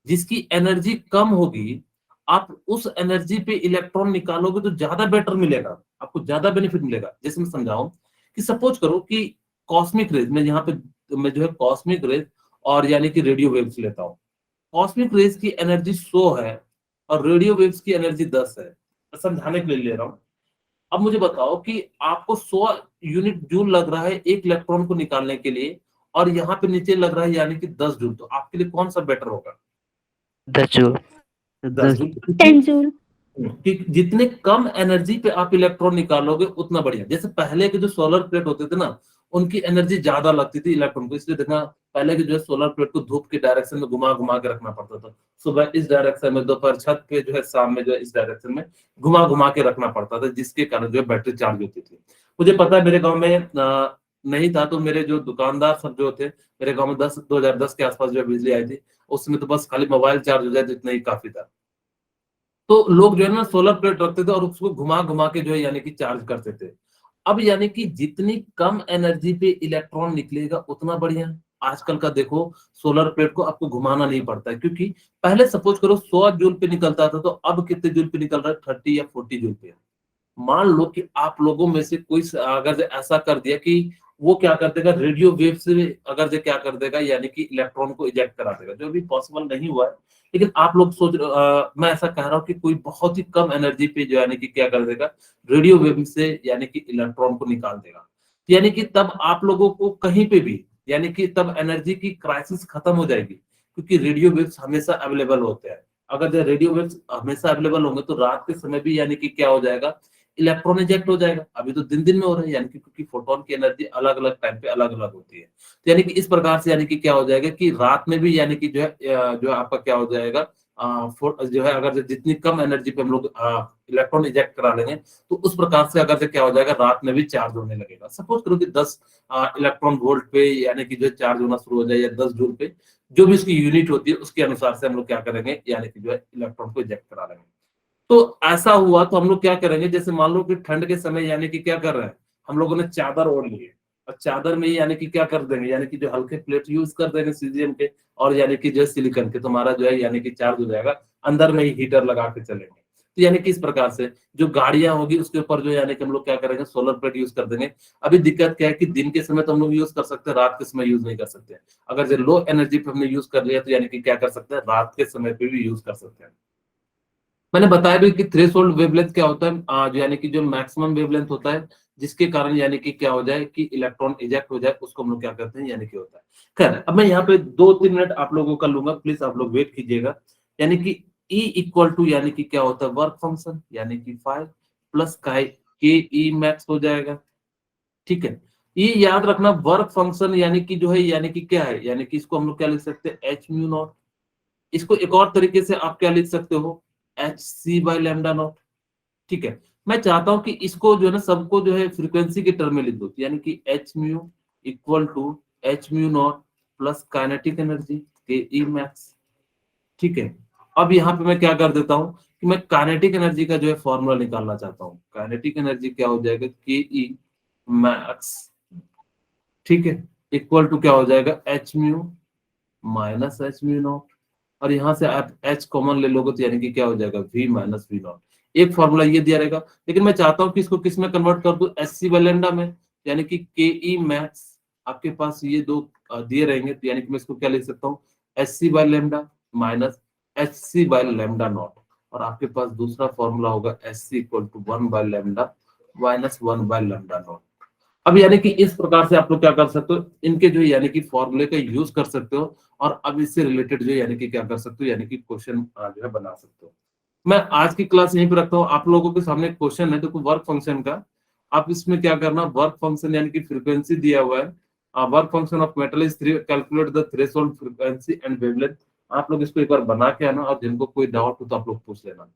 जिसकी एनर्जी कम होगी, आप उस एनर्जी पे इलेक्ट्रॉन निकालोगे तो ज्यादा बेटर मिलेगा, आपको ज्यादा बेनिफिट मिलेगा। जैसे मैं समझाऊं कि सपोज करो कि कॉस्मिक रेज में, यहाँ पे मैं जो है कॉस्मिक रेज और यानी कि रेडियो वेव्स लेता हूँ। कॉस्मिक रेज की एनर्जी 100 है और रेडियो वेव्स की एनर्जी 10 है, मैं समझाने के लिए ले रहा हूँ। अब मुझे बताओ कि आपको 100 यूनिट जूल लग रहा है एक इलेक्ट्रॉन को निकालने के लिए, और यहाँ पे नीचे लग रहा है यानी कि 10 जूल, तो आपके लिए कौन सा बेटर होगा, 10 जूल। 10 जूल। 10 जूल। कि जितने कम एनर्जी पे आप इलेक्ट्रॉन निकालोगे उतना बढ़िया। जैसे पहले के जो सोलर प्लेट होते थे ना, उनकी एनर्जी ज्यादा लगती थी इलेक्ट्रॉन को, इसलिए देखना पहले के जो है सोलर प्लेट को धूप के डायरेक्शन में घुमा घुमा के रखना पड़ता था। सुबह इस डायरेक्शन में, दोपहर छत पे जो है, शाम में जो है इस डायरेक्शन में घुमा घुमा के रखना पड़ता था, जिसके कारण जो है बैटरी चार्ज होती थी। मुझे पता है मेरे गाँव में नहीं था, तो मेरे जो दुकानदार सब जो थे, मेरे गाँव में 2010 के आसपास जो बिजली आई थी, उसमें तो बस खाली मोबाइल चार्ज हो जाए तो इतना ही काफी था। तो लोग जो है ना सोलर प्लेट रखते थे और उसको घुमा घुमा के जो है यानी कि चार्ज करते थे। अब यानी कि जितनी कम एनर्जी पे इलेक्ट्रॉन निकलेगा उतना बढ़िया। आजकल का देखो सोलर प्लेट को आपको घुमाना नहीं पड़ता है, क्योंकि पहले सपोज करो 100 जूल पे निकलता था, तो अब कितने जूल पे निकल रहा है, 30 या 40 जूल पे। मान लो कि आप लोगों में से कोई अगर ऐसा कर दिया कि वो क्या कर देगा, रेडियो वेव से अगर जो क्या कर देगा यानी कि इलेक्ट्रॉन को इजेक्ट करा देगा, जो अभी पॉसिबल नहीं हुआ है। लेकिन आप लोग सोच मैं ऐसा कह रहा हूँ कि कोई बहुत ही कम एनर्जी पे जो यानी कि क्या कर देगा, रेडियो वेव से यानी कि इलेक्ट्रॉन को निकाल देगा। यानी कि तब आप लोगों को कहीं पे भी यानी कि तब एनर्जी की क्राइसिस खत्म हो जाएगी, क्योंकि रेडियो वेव्स हमेशा अवेलेबल होते हैं। अगर जो रेडियो वेव्स हमेशा अवेलेबल होंगे तो रात के समय भी यानी कि क्या हो जाएगा, इलेक्ट्रॉन इजेक्ट हो जाएगा। अभी तो दिन दिन में हो रहा है, यानी कि क्योंकि फोटोन की एनर्जी अलग अलग टाइम पे अलग अलग होती है। तो यानी कि इस प्रकार से यानी कि क्या हो जाएगा कि रात में भी यानी कि जो है जो है आपका क्या हो जाएगा, जो है अगर जितनी कम एनर्जी पे हम लोग इलेक्ट्रॉन इजेक्ट करा लेंगे तो उस प्रकार से अगर से क्या हो जाएगा, रात में भी चार्ज होने लगेगा। सपोज करो कि 10 इलेक्ट्रॉन वोल्ट पे यानी कि जो चार्ज होना शुरू हो जाए, या 10 जूल पे, जो भी इसकी यूनिट होती है उसके अनुसार से हम लोग क्या करेंगे, यानी कि जो है इलेक्ट्रॉन को इजेक्ट करा लेंगे। तो ऐसा हुआ तो हम लोग क्या करेंगे, जैसे मान लो कि ठंड के समय यानी कि क्या कर रहे हैं, हम लोगों ने चादर ओढ़ ली है, और चादर में ही यानी कि क्या कर देंगे, यानी कि जो हल्के प्लेट यूज कर देंगे सीजियम के, और यानी कि जो सिलिकॉन के, तुम्हारा जो है यानी कि चार्ज हो जाएगा, अंदर में ही हीटर लगा के चलेंगे। तो यानी कि इस प्रकार से जो गाड़ियां होगी उसके ऊपर जो यानी कि हम लोग क्या करेंगे, सोलर प्लेट यूज कर देंगे। अभी दिक्कत क्या है कि दिन के समय तो हम लोग यूज कर सकते हैं, रात के समय यूज नहीं कर सकते। अगर जो लो एनर्जी पे हमने यूज कर लिया तो यानी कि क्या कर सकते हैं, रात के समय पे भी यूज कर सकते हैं। मैंने बताया भी कि थ्रेशोल्ड वेवलेंथ क्या होता है, जो यानी कि जो मैक्सिमम वेवलेंथ होता है जिसके कारण यानी कि क्या हो जाए कि इलेक्ट्रॉन इजेक्ट हो जाए, उसको हम लोग क्या करते हैं, यानी कि होता है। खैर, अब मैं यहाँ पे 2-3 मिनट आप लोगों का लूंगा, प्लीज आप लोग वेट कीजिएगा। यानी कि E इक्वल टू यानी कि क्या होता है, वर्क फंक्शन, यानी कि 5 प्लस के ई मैक्स हो जाएगा। ठीक है, ये याद रखना, वर्क फंक्शन यानी कि जो है यानी कि क्या है, यानी कि इसको हम लोग क्या लिख सकते हैं, एच म्यू नॉट। इसको एक और तरीके से आप क्या लिख सकते हो, H C by lambda naught. ठीक है, मैं चाहता हूं कि इसको जो है ना, सबको जो है फ्रीक्वेंसी के टर्म में लिख दो, यानी कि H mu equal to H mu naught plus kinetic energy K E max. ठीक है, अब यहाँ पे मैं क्या कर देता हूँ कि मैं काइनेटिक एनर्जी का जो है फॉर्मूला निकालना चाहता हूँ। काइनेटिक एनर्जी क्या हो जाएगा, के ई मैक्स, ठीक है, इक्वल टू क्या हो जाएगा, H mu minus H mu not, और यहाँ से आप एच कॉमन ले लोगे तो यानी कि क्या हो जाएगा, वी माइनस वी नॉट। एक फॉर्मूला ये दिया रहेगा, लेकिन मैं चाहता हूँ कि इसको किस में कन्वर्ट कर दूं, एस सी बाई लैम्डा में, यानी कि के ई मैक्स। आपके पास ये दो दिए रहेंगे, तो यानी कि मैं इसको क्या लिख सकता हूँ, S C by lambda minus H C by lambda naught, और आपके पास दूसरा फॉर्मूला होगा S C equal to 1 by lambda minus 1 by lambda naught. अब यानी कि इस प्रकार से आप लोग क्या कर सकते हो, इनके जो यानी कि फॉर्मूले का यूज कर सकते हो, और अब इससे रिलेटेड जो यानी कि क्या कर सकते हो, यानी कि क्वेश्चन जो है बना सकते हो। मैं आज की क्लास यहीं पे रखता हूँ। आप लोगों के सामने क्वेश्चन है, देखो वर्क फंक्शन का। आप इसमें क्या करना, वर्क फंक्शन यानी कि फ्रीक्वेंसी दिया हुआ है, work function of metal is calculate the threshold frequency and wavelength. आप लोग इसको एक बार बना के आना, और जिनको कोई डाउट हो तो आप लोग पूछ लेना।